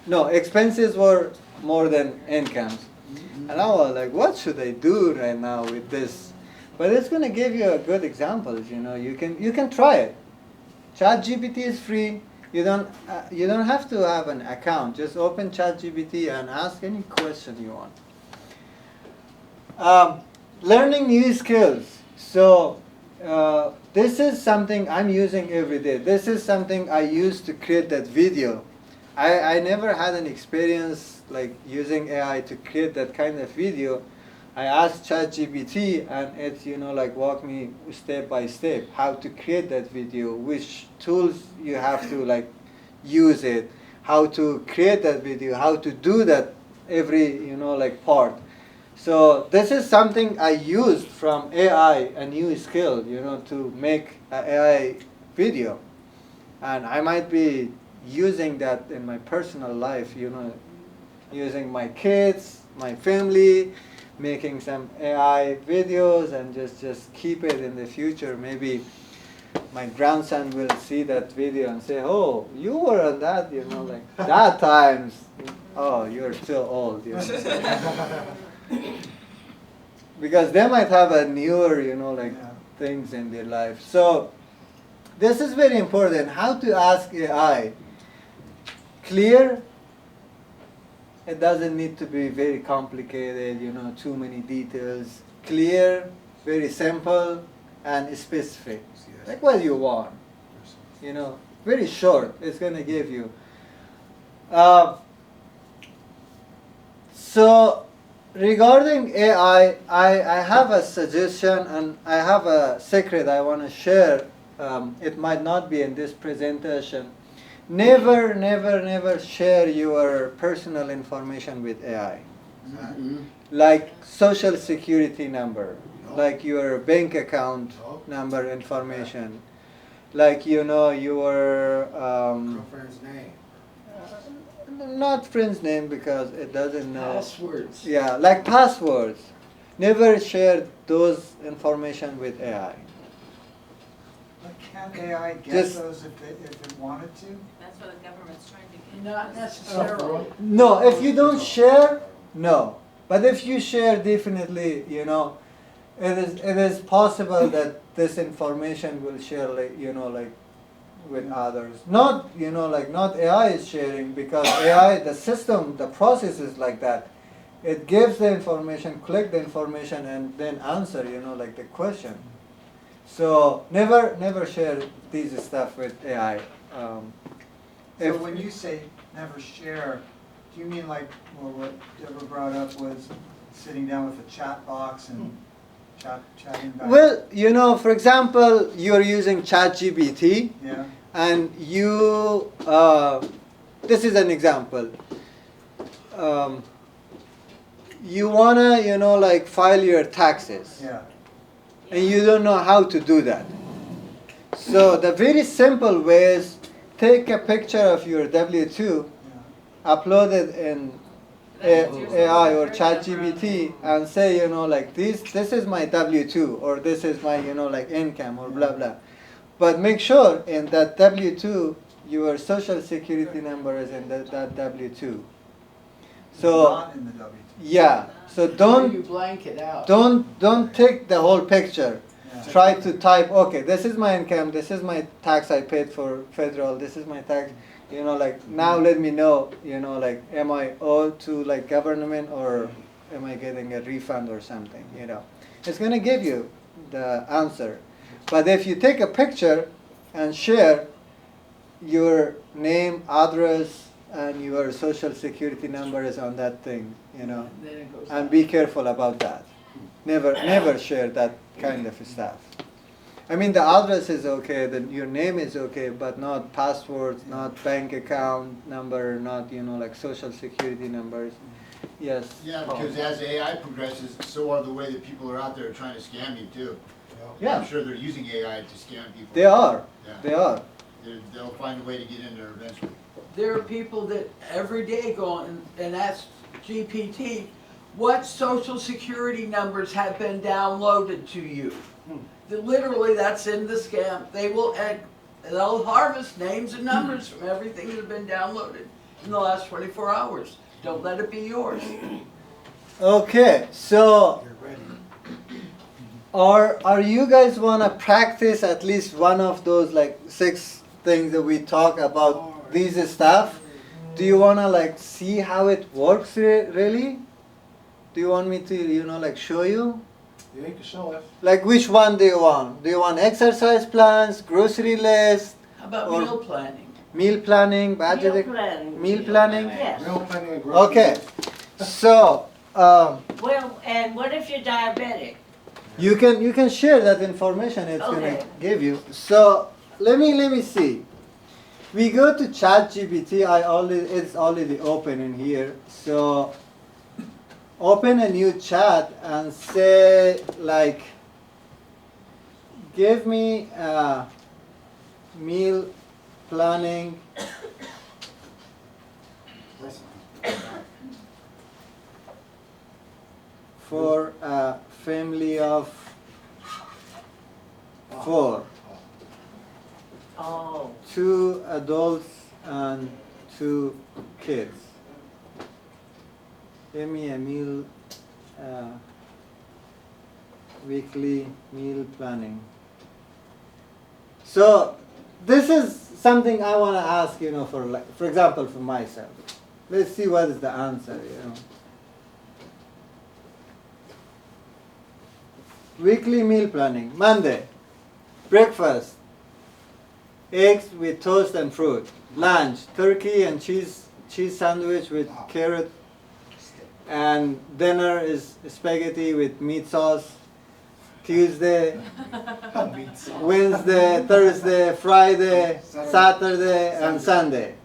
no, expenses were more than incomes. And I was like, what should I do right now with this? But it's going to give you a good examples, you can try it. ChatGPT is free. You don't have to have an account. Just open ChatGPT and ask any question you want. Learning new skills. So this is something I'm using every day. This is something I used to create that video. I never had an experience like using AI to create that kind of video. I asked ChatGPT and it like walked me step by step how to create that video, which tools you have to like use it, how to create that video, how to do that every like part. So this is something I used from AI, a new skill, to make an AI video, and I might be using that in my personal life, using my kids, my family, making some AI videos and just keep it in the future. Maybe my grandson will see that video and say, oh, you were on that, like that times. Oh, you're still old. Because they might have a newer, like things in their life. So this is very important. How to ask AI. Clear. It doesn't need to be very complicated, too many details. Clear, very simple, and specific. Like what you want. Very short. It's going to give you. So regarding AI, I have a suggestion and I have a secret I want to share. It might not be in this presentation. Never, never, never share your personal information with AI. Like social security number, like your bank account number information, like your Girlfriend's name. not friend's name because it doesn't know. Passwords. Yeah, like passwords. Never share those information with AI. But can't AI get Just- those if it wanted to? That's what the government's trying to get. Not necessarily. No, if you don't share, no. But if you share, definitely, it is possible that this information will share, like, like with others. Not, like not AI is sharing because AI, the system, the process is like that. It gives the information, collect the information, and then answer, like the question. So never share these stuff with AI. So when you say never share, do you mean like, well, what Deborah brought up was sitting down with a chat box and chatting back? Well, for example, you're using ChatGPT, Yeah. and you, this is an example. You wanna, like file your taxes. Yeah. And you don't know how to do that. So the very simple way is take a picture of your W-2, upload it in AI or ChatGPT, and say, like this is my W-2, or this is my, like income, or blah blah. But make sure in that W-2, your social security number is in that W-2. So Not in the W. yeah, so You don't blank it out. take the whole picture. Yeah. Try to type, okay, this is my income, this is my tax I paid for federal, this is my tax, like now let me know, like am I owed to like government or am I getting a refund or something, It's gonna give you the answer. But if you take a picture and share your name, address, and your social security number is on that thing, Then it goes and down. be careful about that. Never share that kind of stuff. I mean, the address is okay, your name is okay, but not passwords, not bank account number, not, like social security numbers. Yes. Yeah, because as AI progresses, so are the way that people are out there trying to scam you too. Yeah. I'm sure they're using AI to scam people. They are. Yeah. They are. They'll find a way to get in there eventually. There are people that every day go on and ask GPT, what social security numbers have been downloaded to you? Literally, that's in the scam. They'll harvest names and numbers from everything that have been downloaded in the last 24 hours. Don't let it be yours. Okay, so You're ready. are you guys wanna practice at least one of those like 6 things that we talk about these stuff? Do you wanna like see how it works really? Do you want me to like show you? Yeah, you can show us. Like which one do you want? Do you want exercise plans, grocery list, How about Or- meal planning? meal planning, budget? Meal planning? Yes. Real planning and grocery. Okay, so Well, and what if you're diabetic? you can share that information it's Okay. gonna give you. So let me see. We go to ChatGPT. It's already open in here. So open a new chat and say like, give me a meal planning for a family of 4, Oh, 2 adults and 2 kids. Give me a meal, weekly meal planning. So this is something I want to ask, for example, for myself. Let's see what is the answer, Weekly meal planning. Monday, breakfast, eggs with toast and fruit. Lunch, turkey and cheese sandwich with carrot. And dinner is spaghetti with meat sauce. Tuesday, Wednesday, Thursday, Friday, Saturday, and Sunday.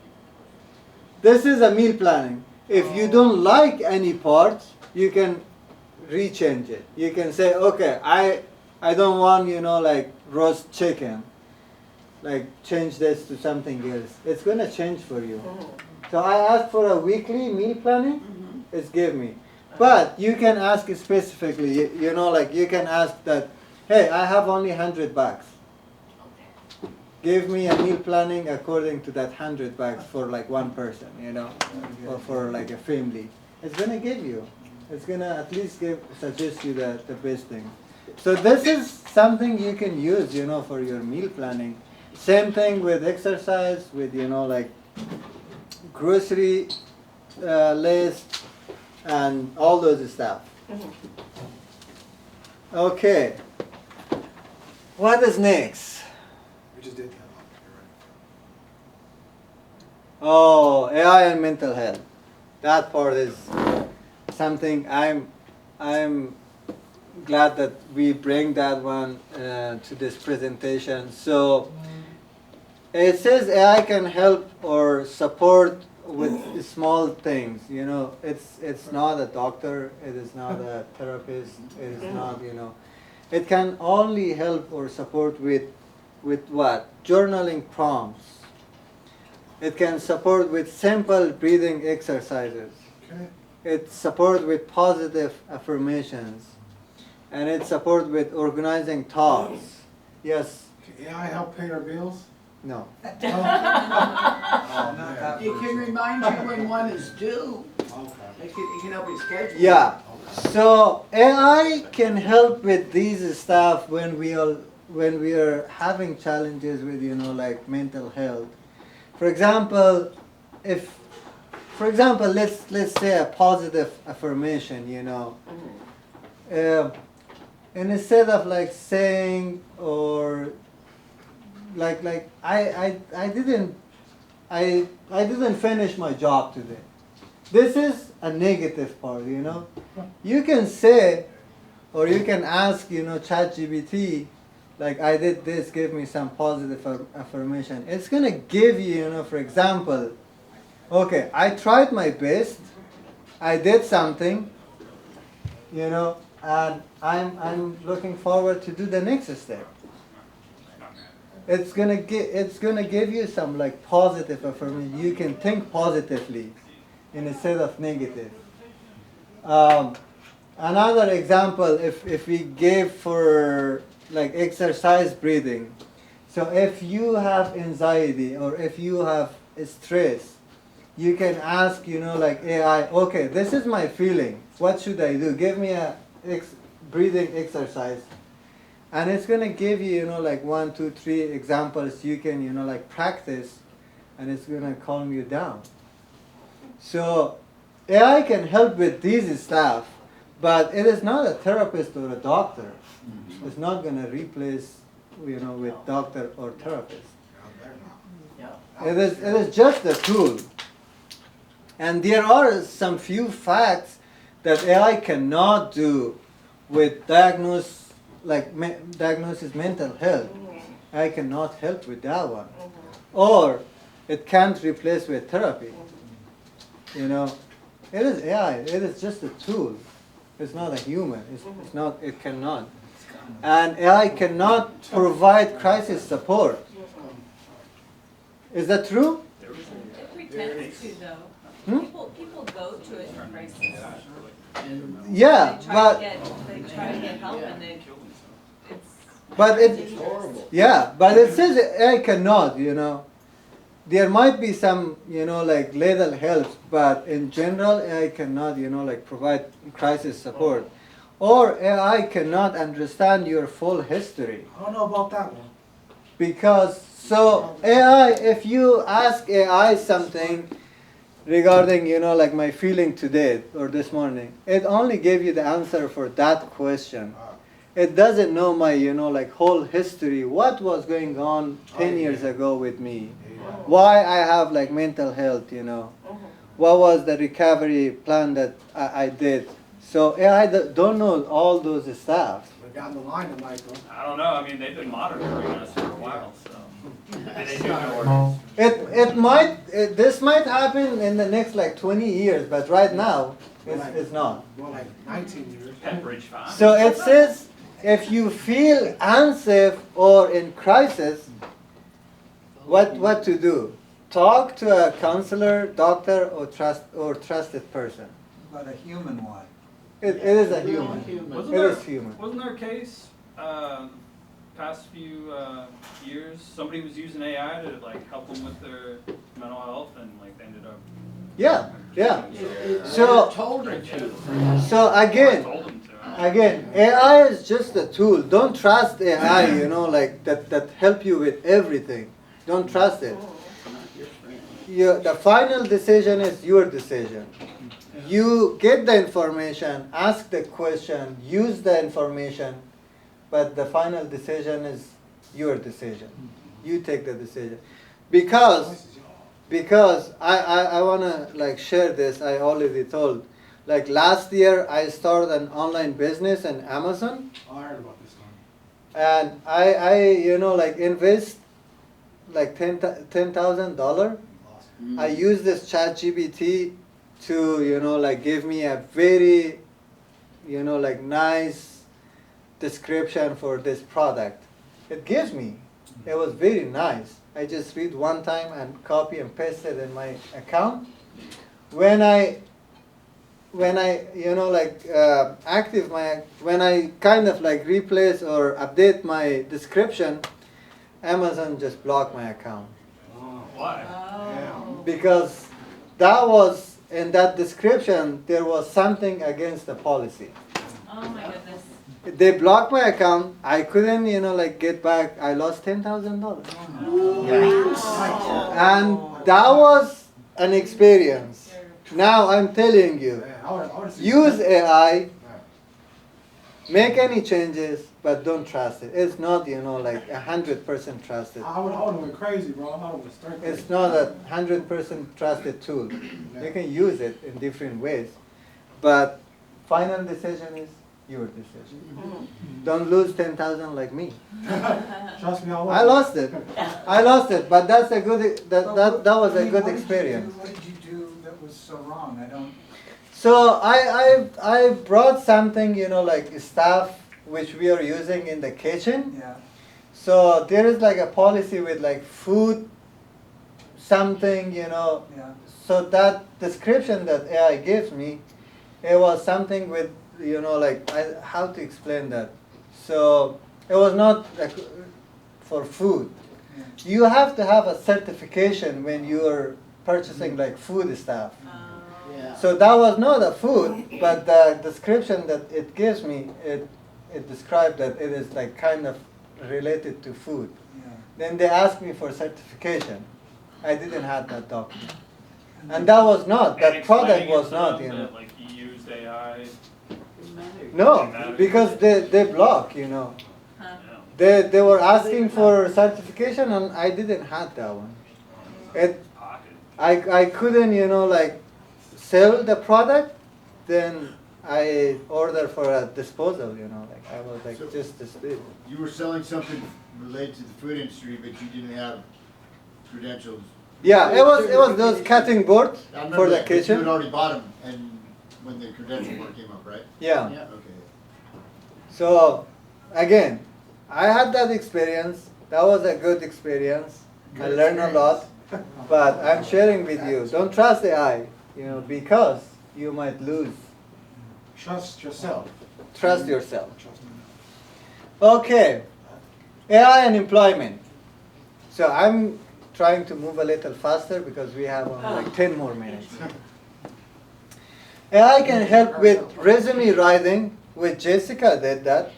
This is a meal planning. If you don't like any part, you can rechange it. You can say, okay, I don't want, like roast chicken. Like change this to something else. It's gonna change for you. So I asked for a weekly meal planning. It's give me. But you can ask specifically, like you can ask that, hey, I have only $100. Give me a meal planning according to that $100 for like one person, or for like a family. It's gonna give you. It's gonna at least suggest you the best thing. So this is something you can use, for your meal planning. Same thing with exercise, with like grocery list and all those stuff. Okay. What is next? We just did that. Oh, AI and mental health. That part is something I'm glad that we bring that one to this presentation. So it says AI can help or support with small things. It's not a doctor. It is not a therapist. It is not. It can only help or support with what? Journaling prompts. It can support with simple breathing exercises. Okay. It supports with positive affirmations. And it supports with organizing thoughts. Yes. Can AI help pay our bills? No. Not that It can remind you when one is due. Okay. It can help you schedule. Yeah. So AI can help with these stuff when we are having challenges with like mental health. For example, let's say a positive affirmation, and instead of like saying or like I didn't finish my job today. This is a negative part, You can say, or you can ask, ChatGPT, like I did this, give me some positive affirmation. It's gonna give you, for example, okay, I tried my best, I did something, and I'm looking forward to do the next step. It's gonna give you some like positive affirmation. You can think positively instead of negative. Another example, if we gave for like exercise breathing. So if you have anxiety or if you have stress, you can ask, like AI, okay, this is my feeling. What should I do? Give me a breathing exercise. And it's going to give you, like 1, 2, 3 examples you can, like practice, and it's going to calm you down. So AI can help with these stuff, but it is not a therapist or a doctor. It's not going to replace, with doctor or therapist. It is just a tool. And there are some few facts that AI cannot do with diagnosis mental health. I cannot help with that one. Or it can't replace with therapy. It is AI. It is just a tool. It's not a human. It's not. It cannot. And AI cannot provide crisis support. Is that true? It pretends to though. People go to it for crisis. Yeah, They try to get help and it's but it says AI cannot, There might be some, like little help, but in general AI cannot, like provide crisis support. Or AI cannot understand your full history. I don't know about that one. Because, AI, if you ask AI something regarding, like my feeling today or this morning, it only gave you the answer for that question. It doesn't know my, like whole history, what was going on 10 years ago with me, why I have like mental health, what was the recovery plan that I did. So AI don't know all those stuff. But down the line, it might go. I don't know. I mean, they've been monitoring us for a while, so they do know This might happen in the next like 20 years, but right now it's not. More like 19 years. Pet Bridge 5. So it says if you feel unsafe or in crisis, what to do? Talk to a counselor, doctor, or trusted person. But a human one. It is a human. Wasn't It there, is human. Wasn't there a case past few years somebody was using AI to like help them with their mental health and like they ended up. Yeah. So told her to. So again, AI is just a tool. Don't trust AI. Like that help you with everything. Don't trust it. The final decision is your decision. You get the information, ask the question, use the information, but the final decision is your decision. You take the decision. Because I want to like share this, I already told. Like last year I started an online business in Amazon. I heard about this one. And I like invest like $10,000. I use this ChatGPT to, like give me a very, like nice description for this product. It gives me. It was very nice. I just read one time and copy and paste it in my account. When I when I kind of like replace or update my description, Amazon just blocked my account. Why? Because that was, in that description, there was something against the policy. Oh my goodness. They blocked my account. I couldn't, get back. I lost $10,000. And that was an experience. Now I'm telling you, use AI, make any changes, but don't trust it. It's not, 100% trusted. I would have went crazy, bro. I would have started. It's not a 100% trusted tool. You can use it in different ways, but final decision is your decision. Don't lose 10,000 like me. Trust me, I lost it. I lost it, but that's a good. That was a good experience. What did you do that was so wrong? I don't. So I brought something, like stuff which we are using in the kitchen. Yeah. So there is like a policy with like food, something, Yeah. So that description that AI gives me, it was something with, how to explain that. So it was not like for food. Yeah. You have to have a certification when you are purchasing like food stuff. Yeah. So that was not a food, but the description that it gives me, it described that it is like kind of related to food. Yeah. Then they asked me for certification. I didn't have that document. And that was not, that product was not, That, like, he used AI. No, because they block, Huh. They were asking for certification and I didn't have that one. I couldn't, sell the product, then I ordered for a disposal, I was like, So- just this big. You were selling something related to the food industry, but you didn't have credentials. Yeah, it was those cutting boards I remember for the that, but you kitchen. had already bought them, and when the credential part came up, right? Yeah. Yeah. Okay. So, again, I had that experience. That was a good experience. I Good learned a lot, experience. but I'm sharing with you. Don't trust AI, because you might lose. Trust yourself. Trust yourself. Okay, AI and employment. So I'm trying to move a little faster because we have like 10 more minutes. AI can help with resume writing, which Jessica did that.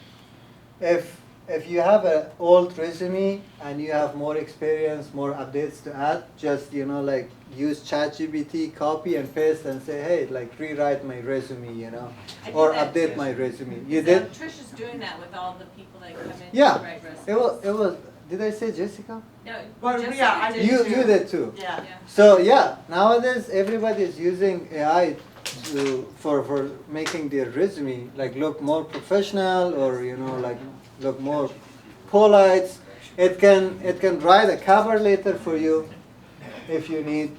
If you have an old resume and you have more experience, more updates to add, just use ChatGPT, copy and paste, and say, hey, rewrite my resume, I did or that update too. my resume. You So did? Trish is doing that with all the people that come in Yeah. to write resumes. It was. Did I say Jessica? No, Well, Jessica yeah, I did You too. did too. Yeah. Yeah. So yeah, nowadays everybody is using AI for making their resume look more professional or look more polite. It can write a cover letter for you if you need.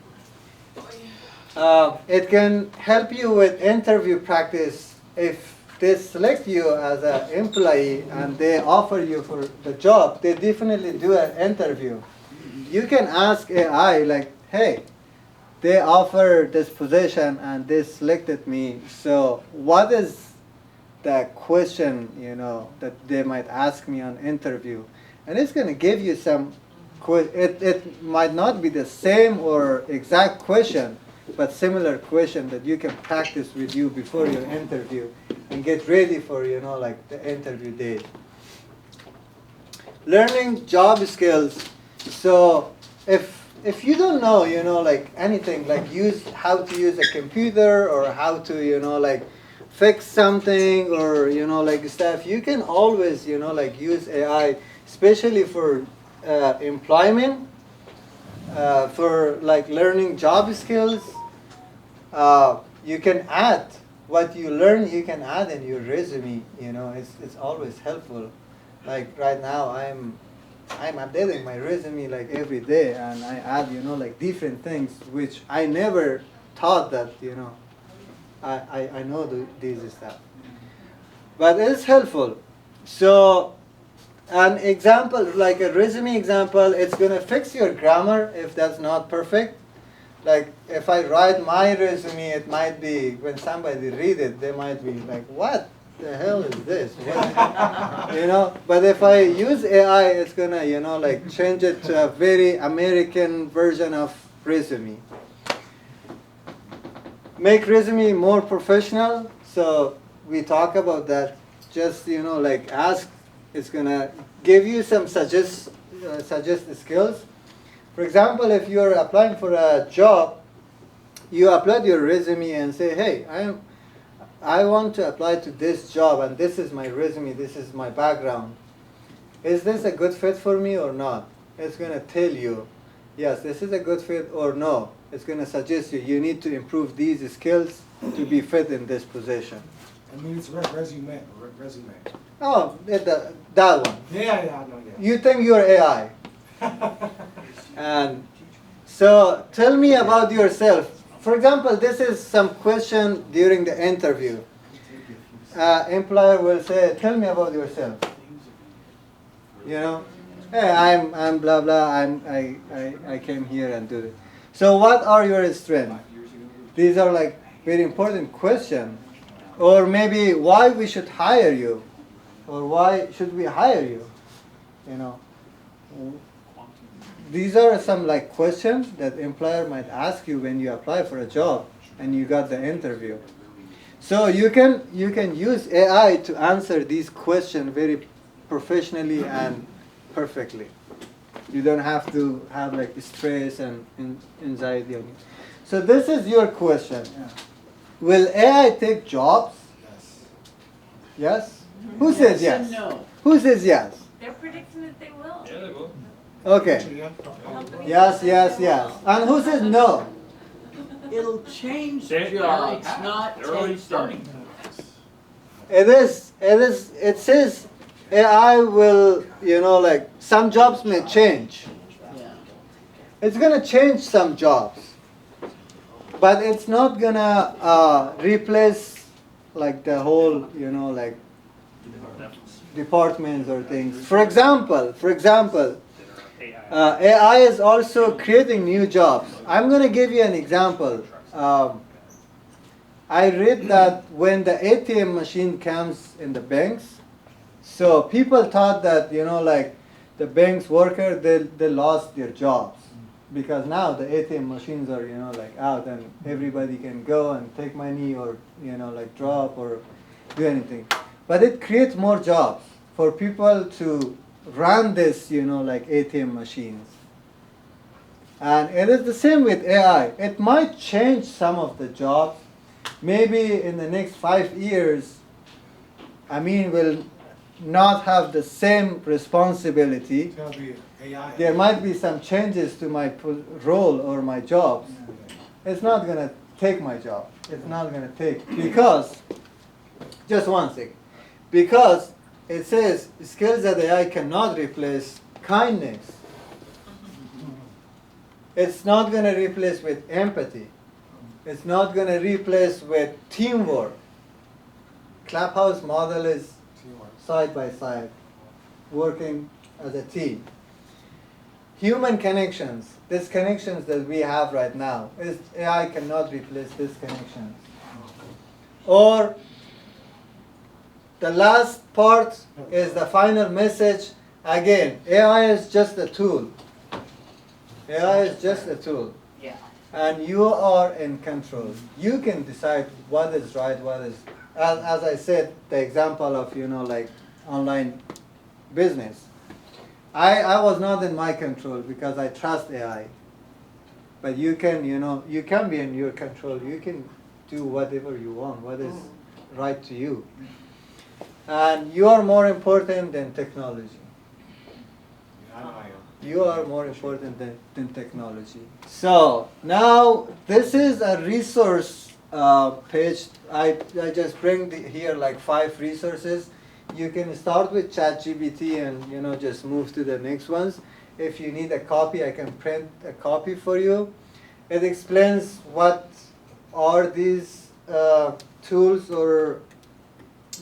It can help you with interview practice if they select you as an employee and they offer you for the job. They definitely do an interview. You can ask AI hey, they offer this position and they selected me. So what is the question, that they might ask me on interview? And it's going to give you some, it might not be the same or exact question, but similar question that you can practice with you before your interview and get ready for, the interview day. Learning job skills. So if you don't know, anything, how to use a computer or how to, fix something or, stuff, you can always, use AI, especially for employment, for learning job skills. You can add what you learn, you can add in your resume, it's always helpful. Like right now, I'm updating my resume every day, and I add different things which I never thought that I know these stuff. But it's helpful. So an example, like a resume example, it's gonna fix your grammar if that's not perfect. Like if I write my resume, it might be when somebody read it, they might be like, "What? the hell is this? What? You know, but if I use AI, it's gonna, you know, like change it to a very American version of resume. Make resume more professional. So we talk about that. Just, you know, like ask. It's gonna give you some suggest skills. For example, if you're applying for a job, you upload your resume and say, hey, I want to apply to this job, and this is my resume, this is my background. Is this a good fit for me or not? It's going to tell you, yes, this is a good fit, or no. It's going to suggest you need to improve these skills to be fit in this position. I mean, it's resume. Oh, that one. Yeah, I know, yeah. You think you're AI. And so tell me about yourself. For example, this is some question during the interview. Employer will say, tell me about yourself. You know, hey, I'm blah blah. I came here and do it. So what are your strengths? These are like very important questions. Or maybe why we should hire you, or why should we hire you? You know, these are some like questions that employer might ask you when you apply for a job and you got the interview. So you can use AI to answer these questions very professionally and perfectly. You don't have to have like stress and anxiety on you. So this is your question. Will AI take jobs? Yes. Yes? Who says yes? And no. Who says yes? They're predicting that they will. Yeah, they will. Okay. Companies Yes, say yes, they yes. will. And who says no? It'll change They're jobs, already not They're already take starting. them. It says AI will, you know, like some jobs may change. Yeah. It's gonna change some jobs. But it's not gonna replace like the whole, you know, like departments or things. For example, AI is also creating new jobs. I'm going to give you an example. I read that when the ATM machine comes in the banks, so people thought that, you know, like the bank's worker, they lost their jobs. Because now the ATM machines are, you know, like out and everybody can go and take money or, you know, like drop or do anything. But it creates more jobs for people to run this, you know, like ATM machines. And it is the same with AI. It might change some of the jobs. Maybe in the next 5 years, Amin will not have the same responsibility. It's gonna be AI. There might be some changes to my role or my jobs. It's not going to take my job. It's not going to take, because, just one second, because it says skills that AI cannot replace: kindness. It's not going to replace with empathy. It's not going to replace with teamwork. Clubhouse model is side by side, working as a team. Human connections, these connections that we have right now, AI cannot replace these connections. Or the last part is the final message. Again, AI is just a tool. AI is just a tool. Yeah. And you are in control. You can decide what is right, what is, as I said, the example of, you know, like online business. I was not in my control because I trust AI. But you can, you know, you can be in your control. You can do whatever you want, what is right to you. And you are more important than technology. You are more important than technology. So now this is a resource page. I just bring here like 5 resources. You can start with ChatGPT and, you know, just move to the next ones. If you need a copy, I can print a copy for you. It explains what are these tools or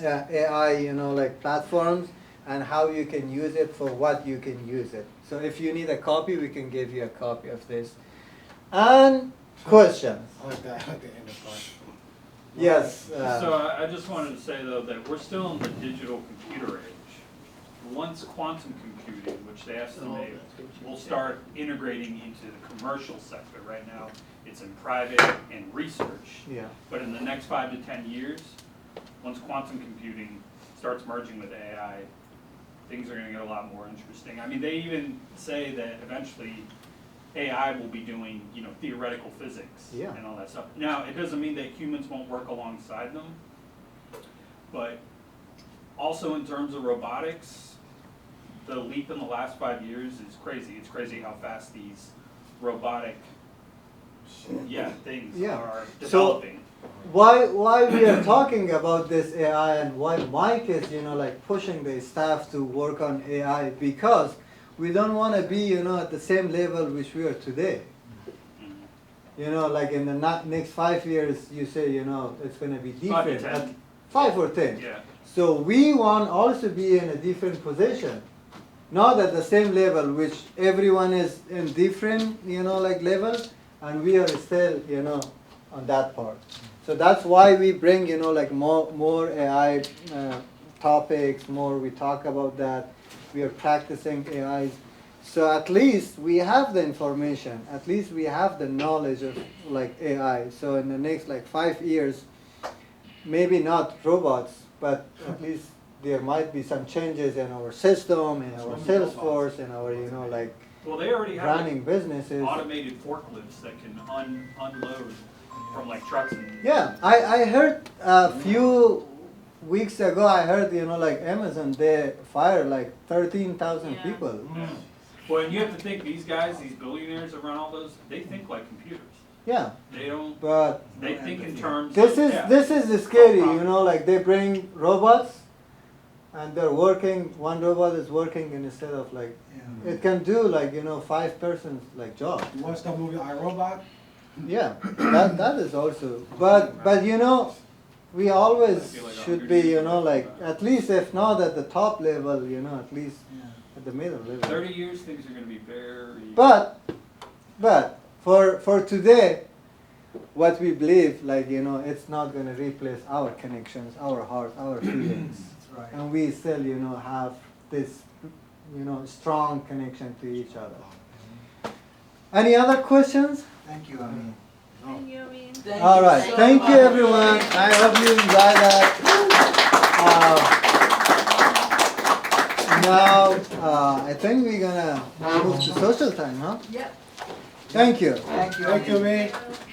AI, you know, like platforms, and how you can use it for what you can use it. So if you need a copy, we can give you a copy of this. And questions. I like that. I like the end of part. Yes. So I just wanted to say though that we're still in the digital computer age. Once quantum computing, which they estimate will start integrating into the commercial sector. Right now, it's in private and research. Yeah. But in the next 5 to 10 years, once quantum computing starts merging with AI, things are going to get a lot more interesting. I mean, they even say that eventually AI will be doing, you know, theoretical physics and all that stuff. Now, it doesn't mean that humans won't work alongside them, but also in terms of robotics, the leap in the last 5 years is crazy. It's crazy how fast these robotic things are developing. So why we are talking about this AI and why Mike is, you know, like pushing the staff to work on AI, because we don't want to be, you know, at the same level which we are today. You know, like in the next 5 years, you say, you know, it's going to be different. 5 to 10. 5 or 10. Yeah. So we want also be in a different position. Not at the same level, which everyone is in different, you know, like level, and we are still, you know, on that part. So that's why we bring, you know, like more AI topics, more we talk about that. We are practicing AIs. So at least we have the information, at least we have the knowledge of like AI. So in the next like 5 years, maybe not robots, but at least there might be some changes in our system, in our sales force, in our, you know, like Well, they already have running businesses. automated forklifts that can unload from like trucks and. Yeah, I heard a few weeks ago, I heard, you know, like Amazon, they fired like 13,000 people. Yeah. Well, and you have to think, these guys, these billionaires that run all those, they think like computers. Yeah. They don't, But they think in terms this of, is the scary, you know, like they bring robots and they're working, one robot is working instead of like, it can do like, you know, 5 persons like job. You watch that movie iRobot? Yeah, that is also, but you know, we always should be, you know, like, at least if not at the top level, you know, at least at the middle level. 30 years, things are gonna be very. But for today, what we believe, like, you know, it's not gonna replace our connections, our heart, our feelings. That's right. And we still, you know, have this, you know, strong connection to each other. Any other questions? Thank you, Amin. Thank you, Amin. All right, thank you everyone. I hope you enjoyed that. Now, I think we're gonna move to social time, huh? Yep. Thank you. Thank you. Thank you, man.